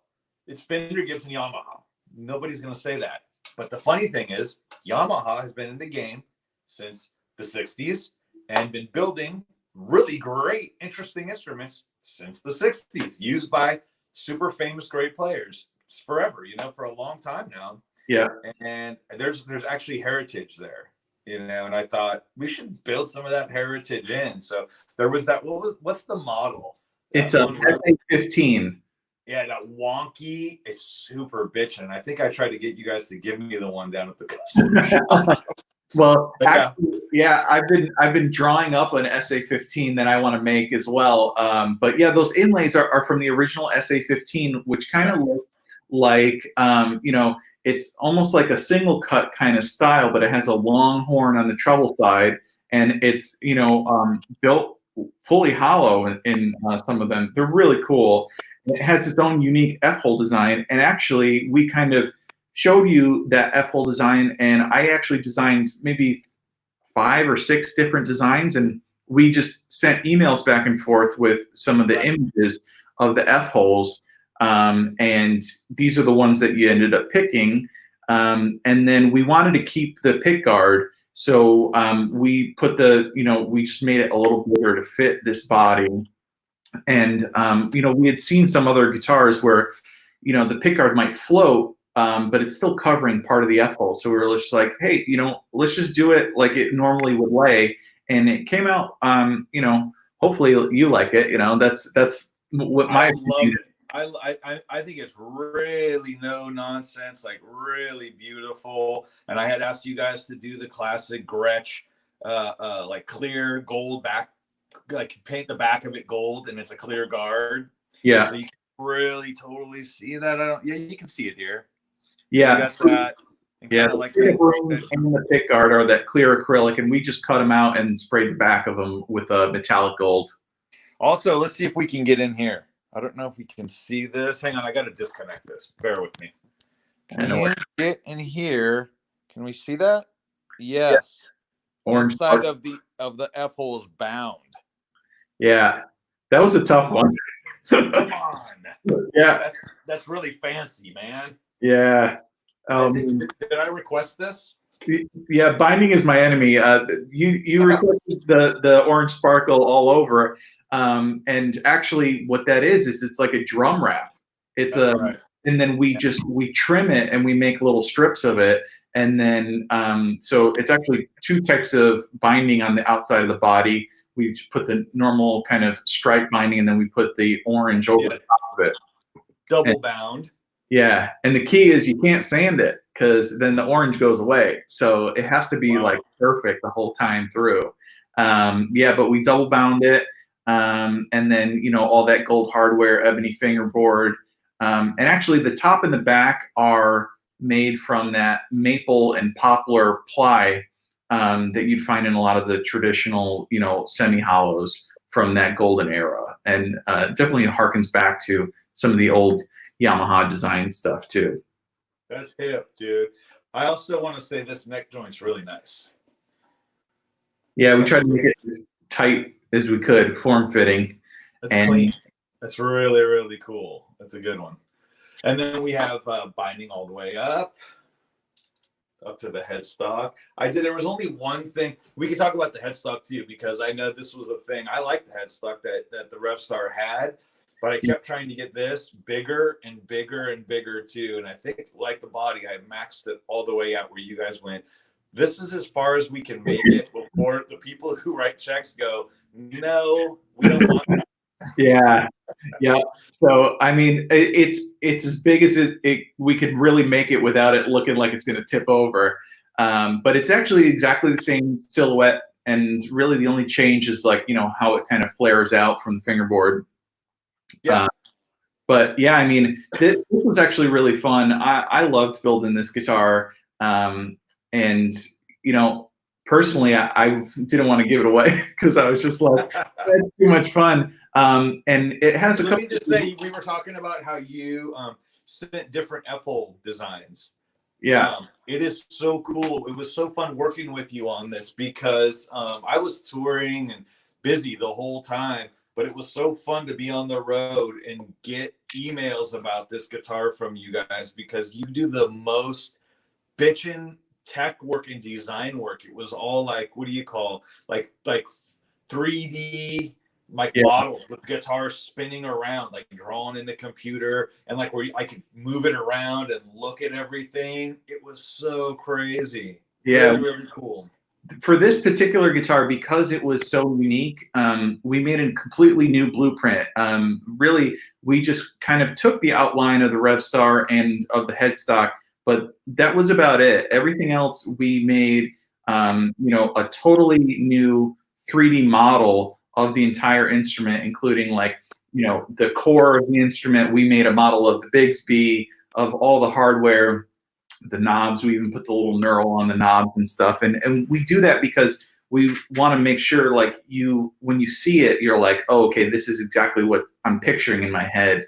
S2: it's Fender, Gibson, Yamaha. Nobody's going to say that. But the funny thing is, Yamaha has been in the game since the 60s and been building really great, interesting instruments since the 60s, used by super famous, great players forever, you know, for a long time now.
S1: Yeah.
S2: And there's actually heritage there, you know, and I thought we should build some of that heritage in. So there was that. What's the model?
S1: It's a SA-15.
S2: Yeah, that wonky. It's super bitchin'. And I think I tried to get you guys to give me the one down at the customer shop.
S1: Well, actually, yeah, I've been drawing up an SA-15 that I want to make as well. But yeah, those inlays are from the original SA-15, which kind of looks like, you know, it's almost like a single cut kind of style, but it has a long horn on the treble side, and it's, you know, built fully hollow in some of them. They're really cool. It has its own unique F-hole design, and actually we kind of showed you that F-hole design, and I actually designed maybe 5 or 6 different designs, and we just sent emails back and forth with some of the images of the F-holes, and these are the ones that you ended up picking. And then we wanted to keep the pick guard. So we put we just made it a little bigger to fit this body. And, we had seen some other guitars where, the pickguard might float, but it's still covering part of the F hole. So we were just like, hey, let's just do it like it normally would lay. And it came out, hopefully you like it. That's what my opinion is.
S2: I think it's really no nonsense, like really beautiful. And I had asked you guys to do the classic Gretsch, like clear gold back, like you paint the back of it gold and it's a clear guard.
S1: Yeah.
S2: So you can really totally see that. Yeah, you can see it here.
S1: Yeah.
S2: You got that.
S1: Yeah.
S2: Like
S1: and the pick guard are that clear acrylic, and we just cut them out and sprayed the back of them with a metallic gold.
S2: Also, let's see if we can get in here. I don't know if we can see this. Hang on, I got to disconnect this. Bear with me. Can we get in here? Can we see that? Yes.
S1: Yeah. Orange
S2: side of the F hole is bound.
S1: Yeah, that was a tough one.
S2: Come on.
S1: Yeah,
S2: that's really fancy, man.
S1: Yeah.
S2: Did I request this?
S1: Yeah, binding is my enemy. You requested the orange sparkle all over, and actually, what that is it's like a drum wrap. It's
S2: right.
S1: And then we trim it and we make little strips of it, and then so it's actually two types of binding on the outside of the body. We put the normal kind of stripe binding, and then we put the orange over the top of it.
S2: Double bound.
S1: Yeah, and the key is you can't sand it because then the orange goes away. So it has to be like perfect the whole time through. Yeah, but we double bound it, and then all that gold hardware, ebony fingerboard, and actually the top and the back are made from that maple and poplar ply that you'd find in a lot of the traditional semi-hollows from that golden era, and definitely harkens back to some of the old Yamaha design stuff too.
S2: That's hip, dude. I also want to say this neck joint's really nice.
S1: Yeah, we tried to make it as tight as we could, form fitting.
S2: That's clean. That's really, really cool. That's a good one. And then we have binding all the way up to the headstock. There was only one thing. We could talk about the headstock too, because I know this was a thing. I like the headstock that the Revstar had. But I kept trying to get this bigger and bigger and bigger too. And I think, like the body, I maxed it all the way out where you guys went. This is as far as we can make it before the people who write checks go, no, we don't want that.
S1: Yeah. So, I mean, it's as big as we could really make it without it looking like it's going to tip over. But it's actually exactly the same silhouette. And really the only change is like, how it kind of flares out from the fingerboard.
S2: Yeah.
S1: But yeah, I mean, this was actually really fun. I loved building this guitar. And, personally, I didn't want to give it away because I was just like, that's too much fun. And it has
S2: Let me just say, we were talking about how you sent different F-hole designs.
S1: Yeah.
S2: It is so cool. It was so fun working with you on this because I was touring and busy the whole time. But it was so fun to be on the road and get emails about this guitar from you guys because you do the most bitchin' tech work and design work. It was all like, what do you call, like 3D models with guitars spinning around, like drawn in the computer, and like where I could move it around and look at everything. It was so crazy.
S1: Yeah,
S2: really, really cool.
S1: For this particular guitar, because it was so unique, we made a completely new blueprint. Really, we just kind of took the outline of the Revstar and of the headstock, but that was about it. Everything else we made, a totally new 3D model of the entire instrument, including like, the core of the instrument. We made a model of the Bigsby, of all the hardware, the knobs. We even put the little knurl on the knobs and stuff. And we do that because we want to make sure, like, when you see it, you're like, oh, okay, this is exactly what I'm picturing in my head.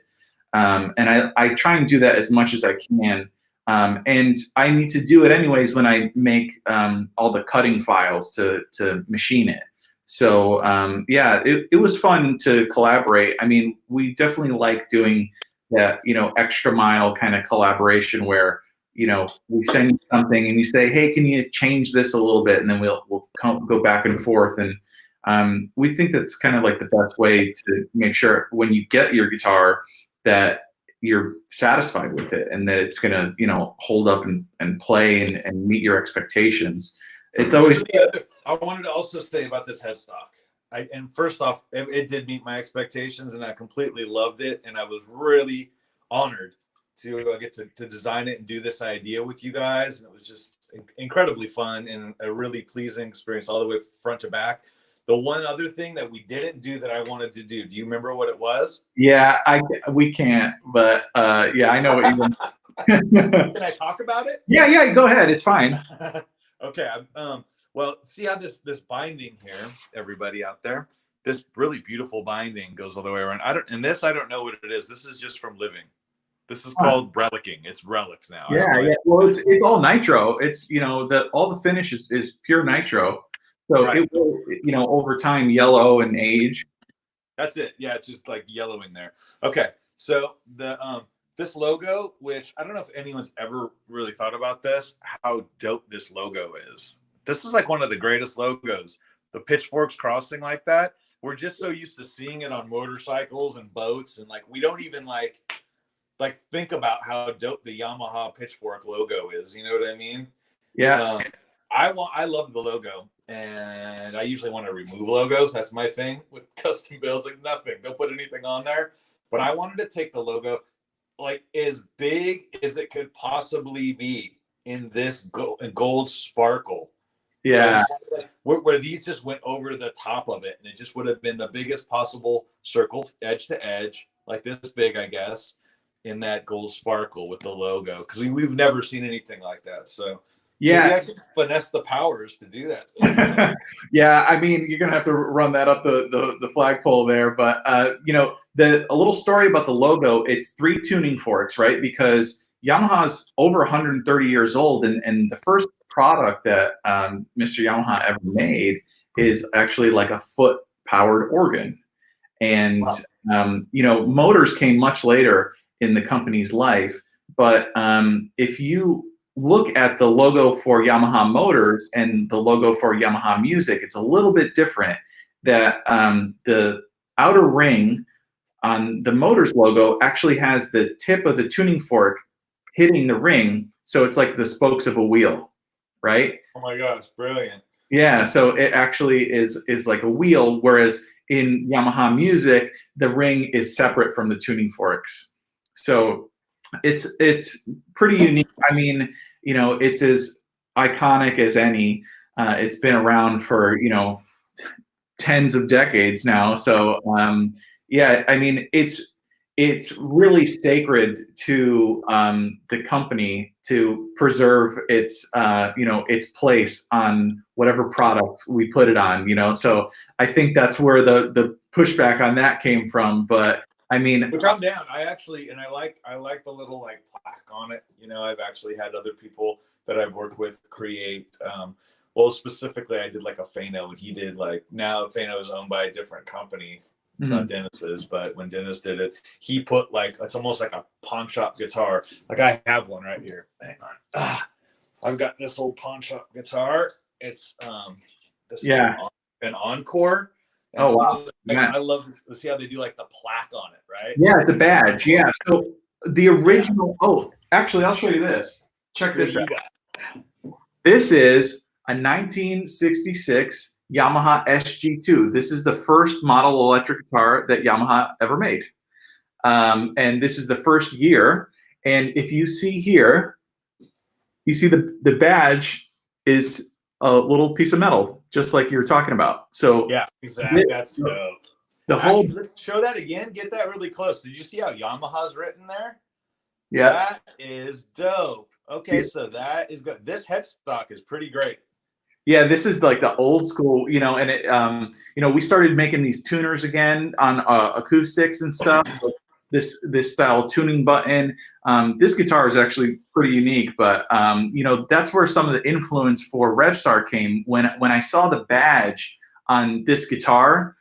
S1: And I try and do that as much as I can. And I need to do it anyways when I make all the cutting files to machine it. So yeah, it was fun to collaborate. I mean, we definitely like doing that, extra mile kind of collaboration where you know, we send you something and you say, hey, can you change this a little bit? And then we'll go back and forth. And we think that's kind of like the best way to make sure when you get your guitar that you're satisfied with it and that it's going to, you know, hold up and play and meet your expectations. It's always.
S2: I wanted to also say about this headstock. And first off, it did meet my expectations, and I completely loved it. And I was really honored to get to design it and do this idea with you guys. And it was just incredibly fun and a really pleasing experience all the way front to back. The one other thing that we didn't do that I wanted to do, do you remember what it was?
S1: Yeah, we can't, but yeah, I know what you mean.
S2: Can I talk about it?
S1: Yeah, go ahead. It's fine.
S2: Okay. Well, see how this binding here, everybody out there, this really beautiful binding goes all the way around. I don't know what it is. This is just from living. This is called relicking. It's relic now.
S1: Yeah. Well, it's all nitro. It's, you know, all the finish is pure nitro. So right. It will, you know, over time yellow and age.
S2: That's it. Yeah, it's just like yellowing there. Okay. So this logo, which I don't know if anyone's ever really thought about this, how dope this logo is. This is like one of the greatest logos. The pitchforks crossing like that. We're just so used to seeing it on motorcycles and boats, and like we don't even like think about how dope the Yamaha pitchfork logo is. You know what I mean?
S1: Yeah.
S2: I love the logo, and I usually want to remove logos. That's my thing with custom builds. Like nothing, don't put anything on there. But I wanted to take the logo like as big as it could possibly be in this gold sparkle.
S1: Yeah.
S2: So where these just went over the top of it, and it just would have been the biggest possible circle, edge to edge, like this big, I guess, in that gold sparkle with the logo. Because we've never seen anything like that. So yeah, maybe I can finesse the powers to do that.
S1: Yeah, I mean, you're gonna have to run that up the flagpole there. But you know, a little story about the logo. It's 3 tuning forks, right? Because Yamaha's over 130 years old, and the first product that Mr. Yamaha ever made is actually like a foot-powered organ. And wow. You know, motors came much later in the company's life. But if you look at the logo for Yamaha motors and the logo for Yamaha music, it's a little bit different. That the outer ring on the motors logo actually has the tip of the tuning fork hitting the ring, so it's like the spokes of a wheel, right?
S2: Oh my gosh, brilliant.
S1: Yeah, so it actually is like a wheel, whereas in Yamaha music, the ring is separate from the tuning forks. So it's pretty unique. I mean, you know, it's as iconic as any. It's been around for, you know, tens of decades now. So yeah, I mean, it's really sacred to the company to preserve its you know, its place on whatever product we put it on, you know. So I think that's where the pushback on that came from. But I mean,
S2: which I'm down. I actually, and I like the little like plaque on it. You know, I've actually had other people that I've worked with create. Well, specifically, I did like a Fano, and he did like, now Fano is owned by a different company. Not Dennis's, but when Dennis did it, he put like, it's almost like a pawn shop guitar. Like I have one right here. Hang on. I've got this old pawn shop guitar. It's this is an Encore. And
S1: oh wow!
S2: I love this. See how they do like the plaque on it, right?
S1: Yeah, it's a badge. Yeah. So the original. Oh, actually, I'll show you this. Check this out. This is a 1966 Yamaha Sg2. This is the first model electric guitar that Yamaha ever made. And this is the first year. And if you see here, you see the badge is a little piece of metal, just like you were talking about. So
S2: yeah, exactly. That's dope.
S1: Whole.
S2: Let's show that again. Get that really close. Did you see how Yamaha's written there?
S1: Yeah.
S2: That is dope. Okay, so that is good. This headstock is pretty great.
S1: Yeah, this is like the old school, you know, and it, you know, we started making these tuners again on acoustics and stuff. This style tuning button. This guitar is actually pretty unique, but you know, that's where some of the influence for Revstar came. When I saw the badge on this guitar,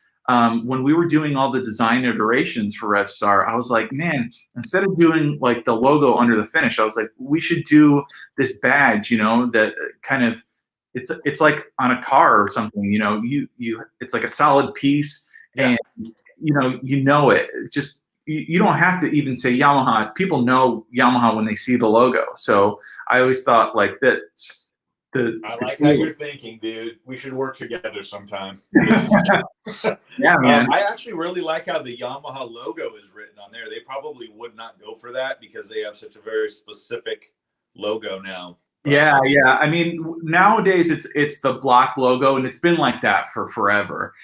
S1: when we were doing all the design iterations for Revstar, I was like, man, instead of doing like the logo under the finish, I was like, we should do this badge, you know, that kind of, it's like on a car or something, you know, it's like a solid piece, and you know it. Just you don't have to even say Yamaha. People know Yamaha when they see the logo. So I always thought like that.
S2: I like how you're thinking, dude. We should work together sometime.
S1: Yeah, man.
S2: I actually really like how the Yamaha logo is written on there. They probably would not go for that because they have such a very specific logo now. But,
S1: yeah. I mean, nowadays it's the block logo, and it's been like that for forever.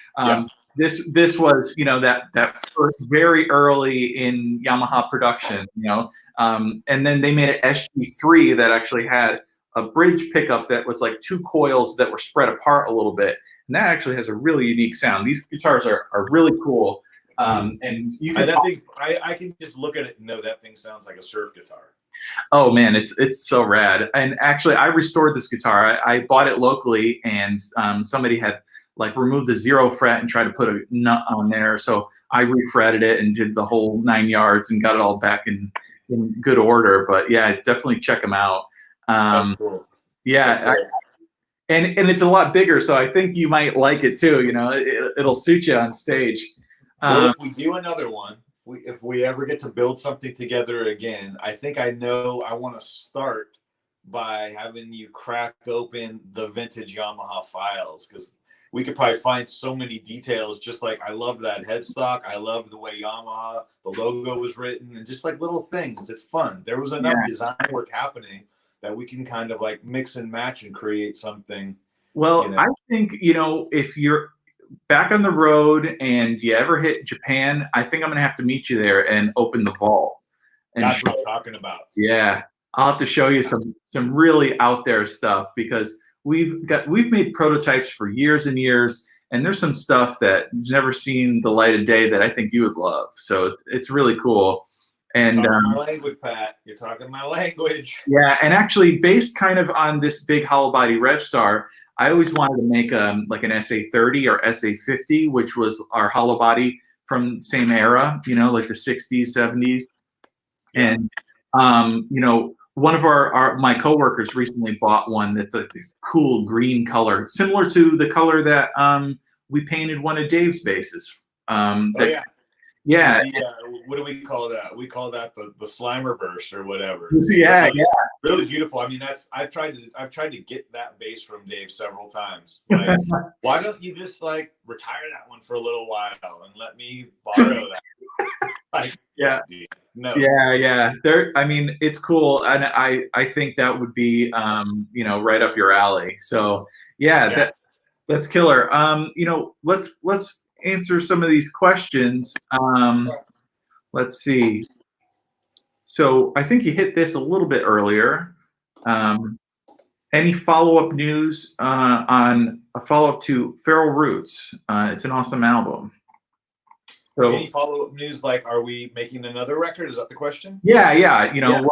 S1: This was, you know, that first very early in Yamaha production, you know, and then they made an SG3 that actually had a bridge pickup that was like 2 coils that were spread apart a little bit, and that actually has a really unique sound. These guitars are really cool, and you can.
S2: I can just look at it and know that thing sounds like a surf guitar.
S1: Oh man, it's so rad. And actually, I restored this guitar. I bought it locally, and somebody had like removed the 0 fret and tried to put a nut on there. So I refretted it and did the whole 9 yards and got it all back in good order. But yeah, definitely check them out.
S2: That's cool.
S1: Yeah,
S2: That's cool.
S1: and it's a lot bigger, so I think you might like it too. You know, it'll suit you on stage.
S2: Well, if we do another one, if we ever get to build something together again, I think I know I want to start by having you crack open the vintage Yamaha files, because we could probably find so many details. Just like I love that headstock, I love the way Yamaha, the logo was written, and just like little things. It's fun. There was enough design work happening that we can kind of like mix and match and create something.
S1: Well, you know. I think, you know, if you're back on the road and you ever hit Japan, I think I'm gonna have to meet you there and open the vault. And
S2: that's what I'm talking about.
S1: Yeah, I'll have to show you some really out there stuff, because we've made prototypes for years and years, and there's some stuff that's never seen the light of day that I think you would love. So it's really cool. And
S2: you're talking my language, Pat. You're talking my language.
S1: Yeah, and actually, based kind of on this big hollow body Revstar, I always wanted to make like an SA30 or SA50, which was our hollow body from the same era, you know, like the 60s, 70s. And you know, one of my coworkers recently bought one that's like this cool green color, similar to the color that we painted one of Dave's basses. Yeah.
S2: What do we call that? We call that the Slimer burst or whatever.
S1: Yeah,
S2: really beautiful. I mean, I've tried to get that bass from Dave several times. Like, why don't you just like retire that one for a little while and let me borrow that? Like, no.
S1: Yeah. I mean, it's cool, and I think that would be you know, right up your alley. So that's killer. You know, let's answer some of these questions. Let's see. So I think you hit this a little bit earlier. Any follow-up news on a follow-up to Feral Roots? It's an awesome album. So,
S2: any follow-up news, like, are we making another record? Is that the question?
S1: Yeah. You know,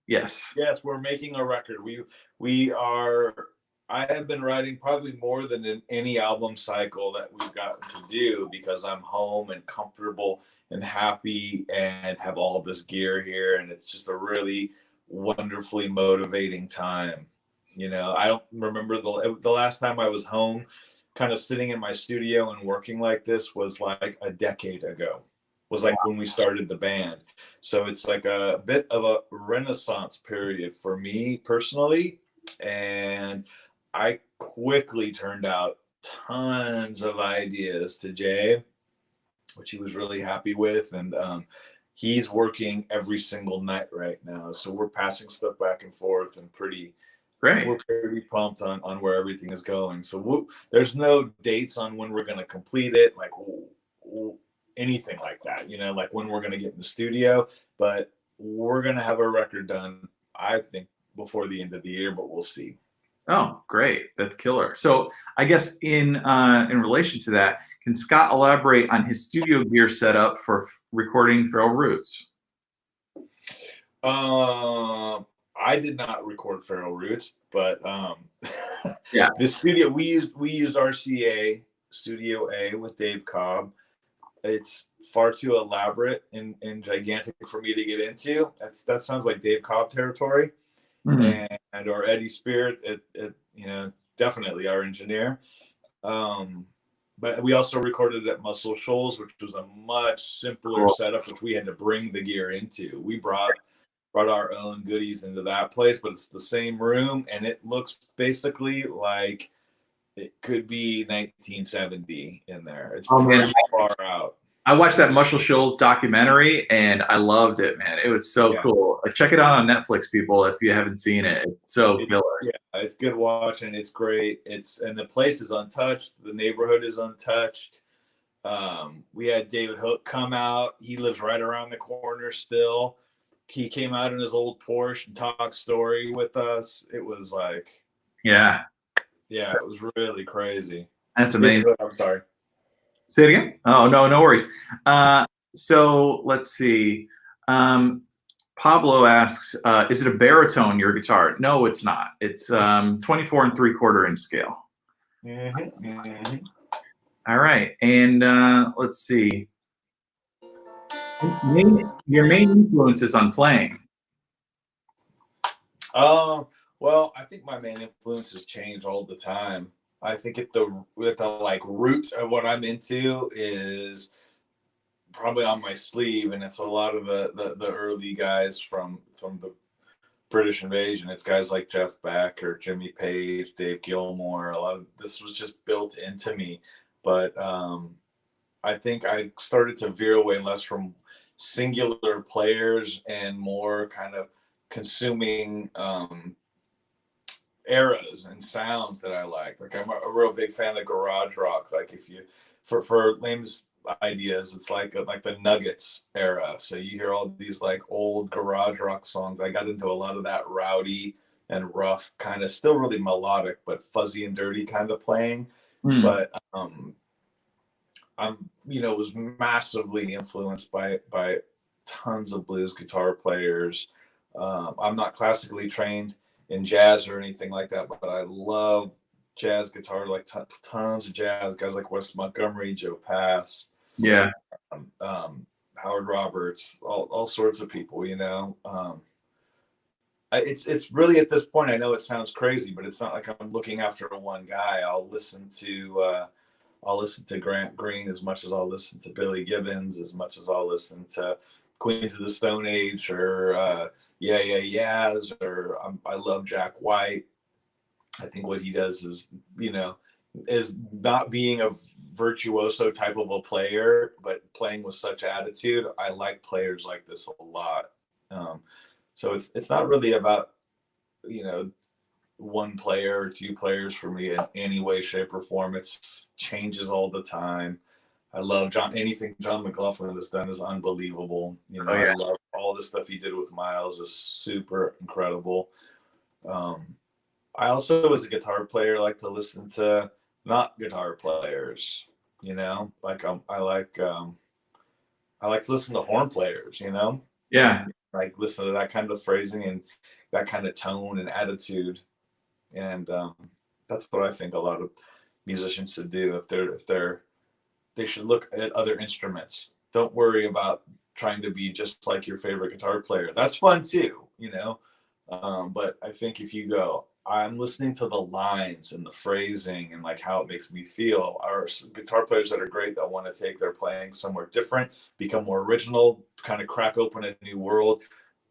S1: yes,
S2: we're making a record. We are. I have been writing probably more than in any album cycle that we've gotten to do, because I'm home and comfortable and happy and have all this gear here, and it's just a really wonderfully motivating time. You know, I don't remember the last time I was home kind of sitting in my studio and working like this was like a decade ago. Was like when we started the band. So it's like a bit of a renaissance period for me personally, and I quickly turned out tons of ideas to Jay, which he was really happy with. And he's working every single night right now. So we're passing stuff back and forth, and we're pretty pumped on where everything is going. So there's no dates on when we're going to complete it, like anything like that, you know, like when we're going to get in the studio. But we're going to have a record done, I think, before the end of the year, but we'll see.
S1: Oh, great. That's killer. So I guess in relation to that, can Scott elaborate on his studio gear setup for recording Feral Roots?
S2: I did not record Feral Roots, but the studio we used RCA Studio A with Dave Cobb. It's far too elaborate and gigantic for me to get into. That sounds like Dave Cobb territory.
S1: Mhm.
S2: And or Eddie Spirit, you know, definitely our engineer. But we also recorded at Muscle Shoals, which was a much simpler
S1: Cool.
S2: setup, which we had to bring the gear into. We brought our own goodies into that place, but it's the same room, and it looks basically like it could be 1970 in there. It's
S1: Oh man,
S2: pretty far out.
S1: I watched that Muscle Shoals documentary and I loved it, man. It was so
S2: Yeah.
S1: cool. Check it out on Netflix, people, if you haven't seen it. It's so killer.
S2: Yeah, it's good watching. It's great. And the place is untouched. The neighborhood is untouched. We had David Hook come out. He lives right around the corner still. He came out in his old Porsche and talked story with us. It was like,
S1: Yeah,
S2: yeah, it was really crazy.
S1: that's amazing.
S2: I'm sorry.
S1: Say it again. Oh, no, no worries. So let's see. Pablo asks, is it a baritone, your guitar? No, it's not. It's 24 3/4 inch scale.
S2: Mm-hmm. Mm-hmm.
S1: All right. And let's see. Your main influences on playing.
S2: Well, I think my main influences change all the time. I think at the like root of what I'm into is probably on my sleeve, and it's a lot of the early guys from the British Invasion. It's guys like Jeff Beck or Jimmy Page, Dave Gilmour. A lot of this was just built into me, but I think I started to veer away less from singular players and more kind of consuming eras and sounds that I like. Like I'm a real big fan of garage rock. Like if you for Lame's ideas, it's like the Nuggets era. So you hear all these like old garage rock songs. I got into a lot of that rowdy and rough kind of, still really melodic but fuzzy and dirty kind of playing. But I'm, you know, was massively influenced by tons of blues guitar players. I'm not classically trained in jazz or anything like that, but I love jazz guitar, like tons of jazz guys like Wes Montgomery, Joe Pass,
S1: Yeah.
S2: Howard Roberts, all sorts of people, you know. It's really, at this point, I know it sounds crazy, but it's not like I'm looking after one guy. I'll listen to Grant Green as much as I'll listen to Billy Gibbons, as much as I'll listen to Queens of the Stone Age or Yeah Yeah Yeahs, or I love Jack White. I think what he does is, you know, is not being a virtuoso type of a player, but playing with such attitude. I like players like this a lot. So it's not really about, you know, one player or two players for me in any way, shape, or form. It's changes all the time. I love anything John McLaughlin has done is unbelievable. You know,
S1: Oh, yeah.
S2: I love all the stuff he did with Miles is super incredible. I also, as a guitar player, like to listen to not guitar players. You know, like I like to listen to horn players. You know,
S1: Yeah.
S2: like listen to that kind of phrasing and that kind of tone and attitude. And that's what I think a lot of musicians should do. They should look at other instruments. Don't worry about trying to be just like your favorite guitar player. That's fun too, you know. But I think if you go, I'm listening to the lines and the phrasing and like how it makes me feel. Are guitar players that are great that want to take their playing somewhere different, become more original, kind of crack open a new world.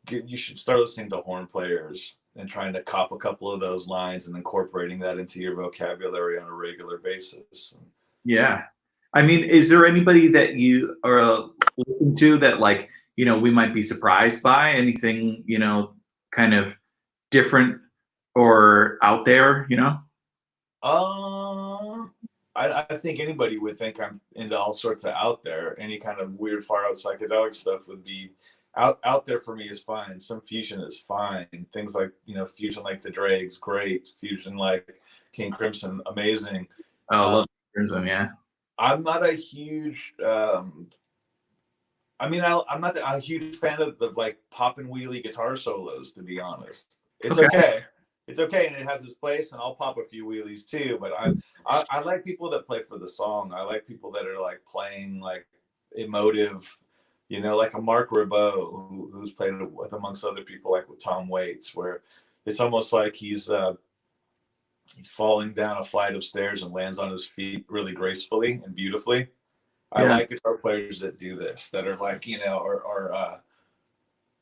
S2: You should start listening to horn players and trying to cop a couple of those lines and incorporating that into your vocabulary on a regular basis.
S1: Yeah. I mean, is there anybody that you are looking to that, like, you know, we might be surprised by? Anything, you know, kind of different or out there, you know?
S2: I think anybody would think I'm into all sorts of out there. Any kind of weird, far out psychedelic stuff would be out there for me is fine. Some fusion is fine. Things like, you know, fusion like the Dregs, great. Fusion like King Crimson, amazing.
S1: Oh, I love Crimson, yeah.
S2: I'm not a huge I'm not a huge fan of the like pop and wheelie guitar solos, to be honest. It's okay. it's okay, and it has its place, and I'll pop a few wheelies too. But I like people that play for the song. I like people that are like playing like emotive, you know, like a Mark Ribot who's played with amongst other people, like with Tom Waits, where it's almost like he's falling down a flight of stairs and lands on his feet really gracefully and beautifully. I like guitar players that do this, that are like, you know, or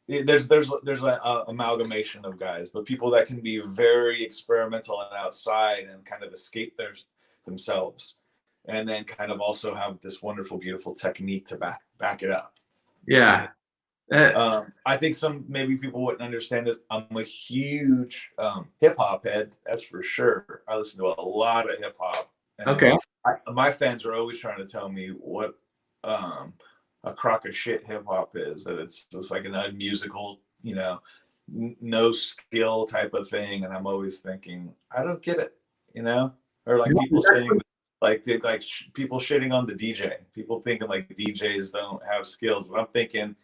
S2: there's a amalgamation of guys, but people that can be very experimental and outside and kind of escape themselves, and then kind of also have this wonderful, beautiful technique to back it up.
S1: Yeah.
S2: I think maybe people wouldn't understand it. I'm a huge hip hop head, that's for sure. I listen to a lot of hip hop.
S1: Okay.
S2: My fans are always trying to tell me what a crock of shit hip hop is, that it's like an unmusical, you know, no skill type of thing. And I'm always thinking, I don't get it, you know, or like people saying like people shitting on the DJ, people thinking like DJs don't have skills. But I'm thinking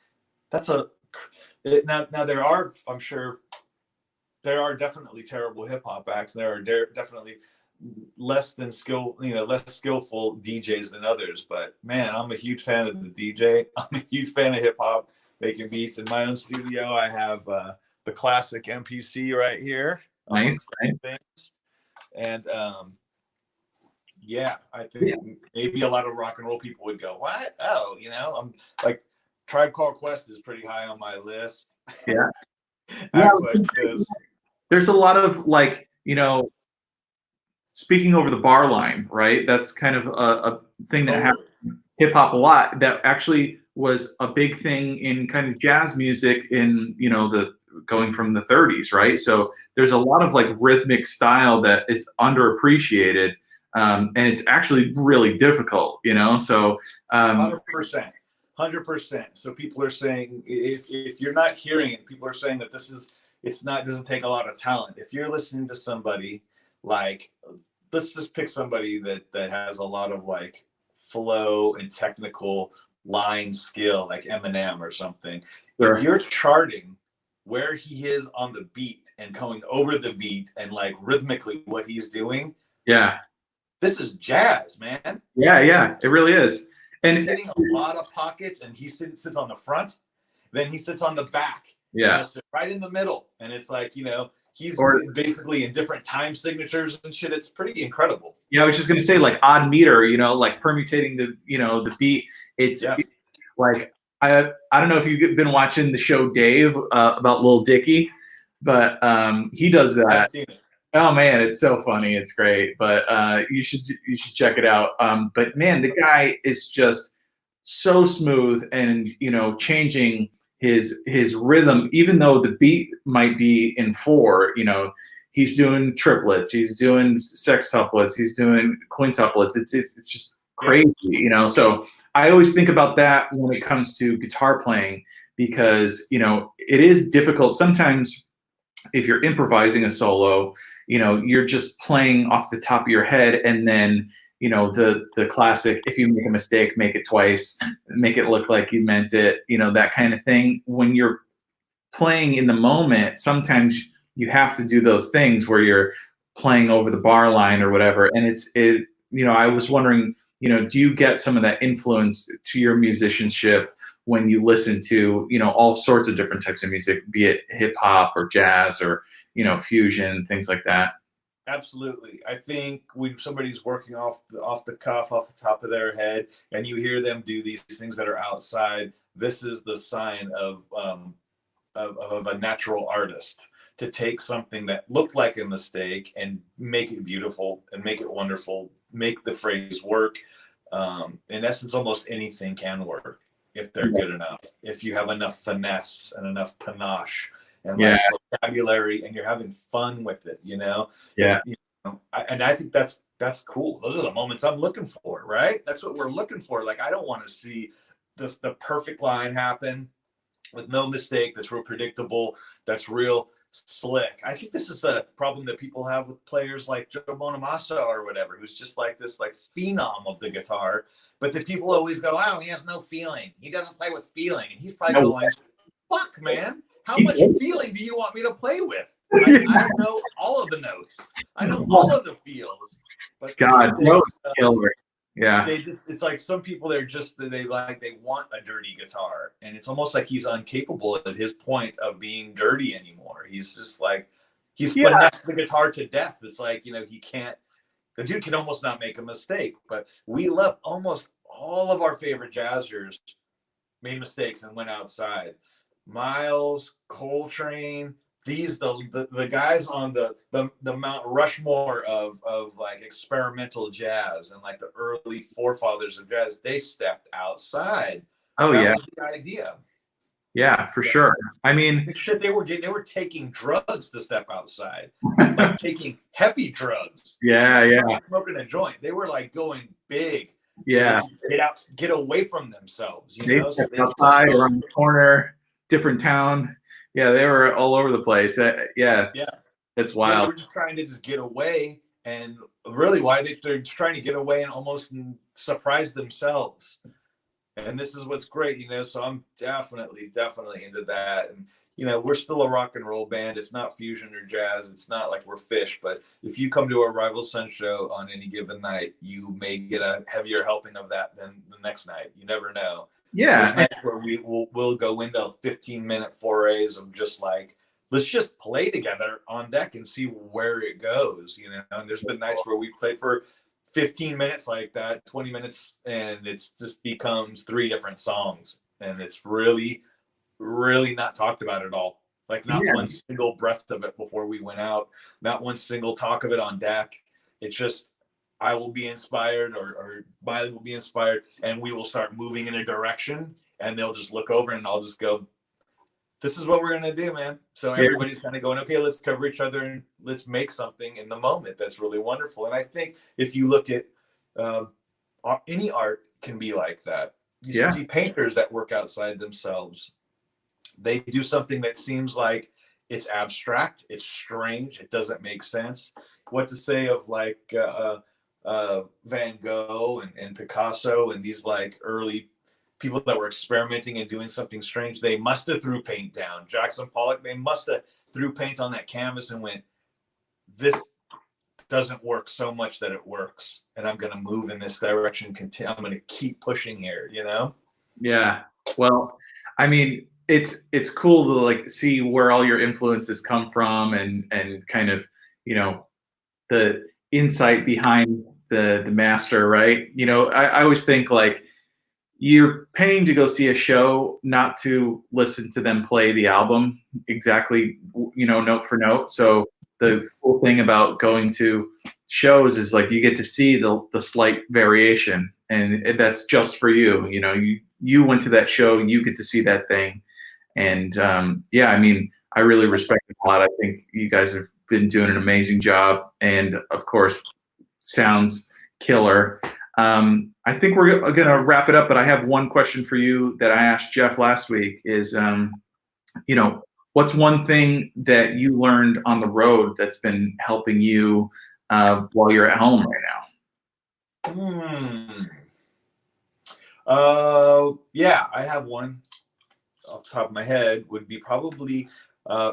S2: now there are, I'm sure there are definitely terrible hip hop acts. There are definitely less skillful DJs than others, but man, I'm a huge fan of the DJ. I'm a huge fan of hip hop, making beats in my own studio. I have the classic MPC right here.
S1: Nice.
S2: Things. And yeah, I think maybe a lot of rock and roll people would go, what? Oh, you know, I'm like, Tribe Called Quest is pretty high on my list.
S1: Yeah.
S2: Like
S1: there's a lot of like, you know, speaking over the bar line, right? That's kind of a thing that happens in hip hop a lot. That actually was a big thing in kind of jazz music in, you know, going from the 30s, right? So there's a lot of like rhythmic style that is underappreciated, and it's actually really difficult, you know. So
S2: 100%. 100%. So people are saying, if you're not hearing it, people are saying that doesn't take a lot of talent. If you're listening to somebody like, let's just pick somebody that has a lot of like flow and technical line skill, like Eminem or something. Sure. If you're charting where he is on the beat and going over the beat and like rhythmically what he's doing, this is jazz, man.
S1: Yeah, it really is. And
S2: he's hitting a lot of pockets, and he sits on the front, then he sits on the back.
S1: Yeah,
S2: right in the middle, and it's like, you know, he's basically in different time signatures and shit. It's pretty incredible.
S1: Yeah, I was just gonna say, like odd meter, you know, like permutating the beat. It's like I don't know if you've been watching the show Dave about Lil Dicky, but he does that.
S2: I've seen it.
S1: Oh man, it's so funny. It's great, but you should check it out. But man, the guy is just so smooth, and you know, changing his rhythm, even though the beat might be in 4. You know, he's doing triplets, he's doing sextuplets, he's doing quintuplets. It's just crazy, you know. So I always think about that when it comes to guitar playing, because you know, it is difficult sometimes if you're improvising a solo. You know, you're just playing off the top of your head, and then, you know, the classic, if you make a mistake, make it twice, make it look like you meant it, you know, that kind of thing. When you're playing in the moment, sometimes you have to do those things where you're playing over the bar line or whatever. And you know, I was wondering, you know, do you get some of that influence to your musicianship when you listen to, you know, all sorts of different types of music, be it hip hop or jazz or, you know, fusion, things like that?
S2: Absolutely. I think when somebody's working off the cuff, off the top of their head, and you hear them do these things that are outside, this is the sign of a natural artist, to take something that looked like a mistake and make it beautiful and make it wonderful, make the phrase work. In essence, almost anything can work if they're good enough, if you have enough finesse and enough panache and like vocabulary, and you're having fun with it, you know. And I think that's cool. Those are the moments I'm looking for, right? That's what we're looking for. Like, I don't want to see the perfect line happen with no mistake, that's real predictable, that's real slick. I think this is a problem that people have with players like Joe Bonamassa or whatever, who's just like this like phenom of the guitar, but the people always go, oh, he has no feeling, he doesn't play with feeling. And he's probably going, fuck, man, how much feeling do you want me to play with? I know all of the notes. I know all of the feels. But
S1: God, no killer. Yeah.
S2: It's like some people, they want a dirty guitar, and it's almost like he's incapable at his point of being dirty anymore. He's just like, he's finessed the guitar to death. It's like, he can't, the dude can almost not make a mistake. But we love, almost all of our favorite jazzers made mistakes and went outside. Miles, Coltrane, the guys on the Mount Rushmore of like experimental jazz, and like the early forefathers of jazz, they stepped outside.
S1: Oh,
S2: that
S1: yeah.
S2: was the idea.
S1: Yeah, for sure. I mean,
S2: shit, they were taking drugs to step outside, like taking heavy drugs.
S1: Yeah.
S2: Smoking a joint. They were like going big.
S1: Yeah.
S2: So get away from themselves.
S1: They stepped outside, around the corner, different town. Yeah, they were all over the place. Yeah, it's wild.
S2: They were just trying to just get away, and really, they're trying to get away and almost surprise themselves. And this is what's great, So I'm definitely into that. And we're still a rock and roll band. It's not fusion or jazz. It's not like we're Fish. But if you come to a Rival Sun show on any given night, you may get a heavier helping of that than the next night. You never know.
S1: Yeah.
S2: There's nights where we'll go into 15-minute forays of just like, let's just play together on deck and see where it goes, And there's been nights where we played for 15 minutes like that, 20 minutes, and it's just becomes 3 different songs. And it's really, really not talked about at all. Like not one single breath of it before we went out, not one single talk of it on deck. It's just, I will be inspired or Miley will be inspired, and we will start moving in a direction, and they'll just look over and I'll just go, this is what we're going to do, man. So everybody's kind of going, okay, let's cover each other and let's make something in the moment. That's really wonderful. And I think if you look at any art can be like that. You see painters that work outside themselves. They do something that seems like it's abstract, it's strange, it doesn't make sense. What to say of like Van Gogh and Picasso and these like early people that were experimenting and doing something strange? They must have threw paint down. Jackson Pollock, they must have threw paint on that canvas and went, this doesn't work so much that it works, and I'm going to move in this direction. I'm going to keep pushing here, Yeah.
S1: Well, I mean, it's cool to like see where all your influences come from, and kind of, the insight behind the master, right? I always think like, you're paying to go see a show, not to listen to them play the album exactly, note for note. So the cool thing about going to shows is like, you get to see the slight variation, and that's just for you. You went to that show, you get to see that thing. And I mean, I really respect it a lot. I think you guys have been doing an amazing job, and of course, sounds killer. I think we're going to wrap it up, but I have one question for you that I asked Jeff last week is, what's one thing that you learned on the road that's been helping you while you're at home right
S2: now? I have one off the top of my head, would be probably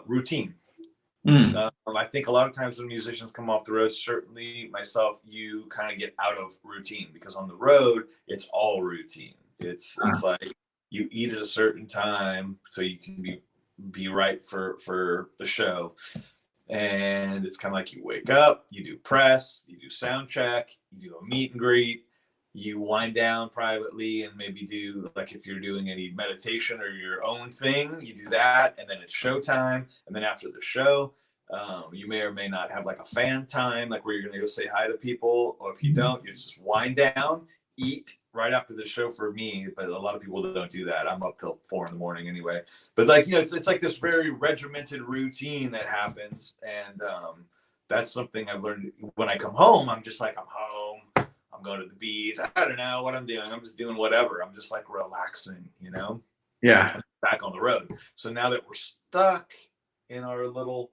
S2: routine. I think a lot of times when musicians come off the road, certainly myself, you kind of get out of routine, because on the road, it's all routine. It's like you eat at a certain time so you can be right for the show. And it's kind of like you wake up, you do press, you do sound check, you do a meet and greet, you wind down privately and maybe do, like if you're doing any meditation or your own thing, you do that, and then it's showtime. And then after the show, you may or may not have like a fan time, like where you're going to go say hi to people. Or if you don't, you just wind down, eat right after the show for me. But a lot of people don't do that. I'm up till 4 a.m. anyway. But like, it's like this very regimented routine that happens. And that's something I've learned. When I come home, I'm just like, I'm home. I'm going to the beach. I don't know what I'm doing. I'm just doing whatever. I'm just like relaxing,
S1: Yeah.
S2: Back on the road. So now that we're stuck in our little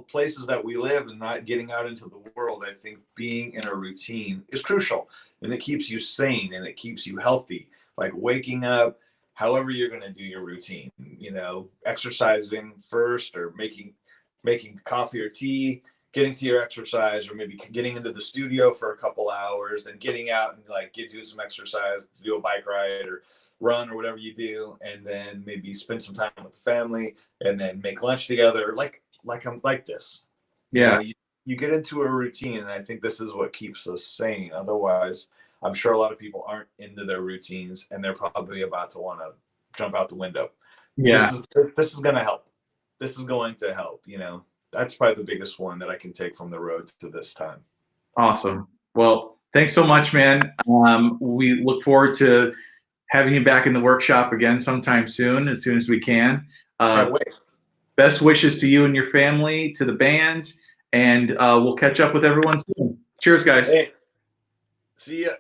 S2: places that we live and not getting out into the world, I think being in a routine is crucial, and it keeps you sane and it keeps you healthy. Like waking up, however you're going to do your routine, exercising first, or making making coffee or tea, getting to your exercise, or maybe getting into the studio for a couple hours, then getting out and like do some exercise, do a bike ride or run or whatever you do, and then maybe spend some time with the family, and then make lunch together, like I'm like this.
S1: Yeah.
S2: You get into a routine, and I think this is what keeps us sane. Otherwise, I'm sure a lot of people aren't into their routines, and they're probably about to want to jump out the window.
S1: Yeah.
S2: This is going to help. This is going to help. That's probably the biggest one that I can take from the road to this time.
S1: Awesome. Well, thanks so much, man. We look forward to having you back in the workshop again sometime soon as we can. Best wishes to you and your family, to the band, and we'll catch up with everyone soon. Cheers, guys.
S2: Hey, see ya.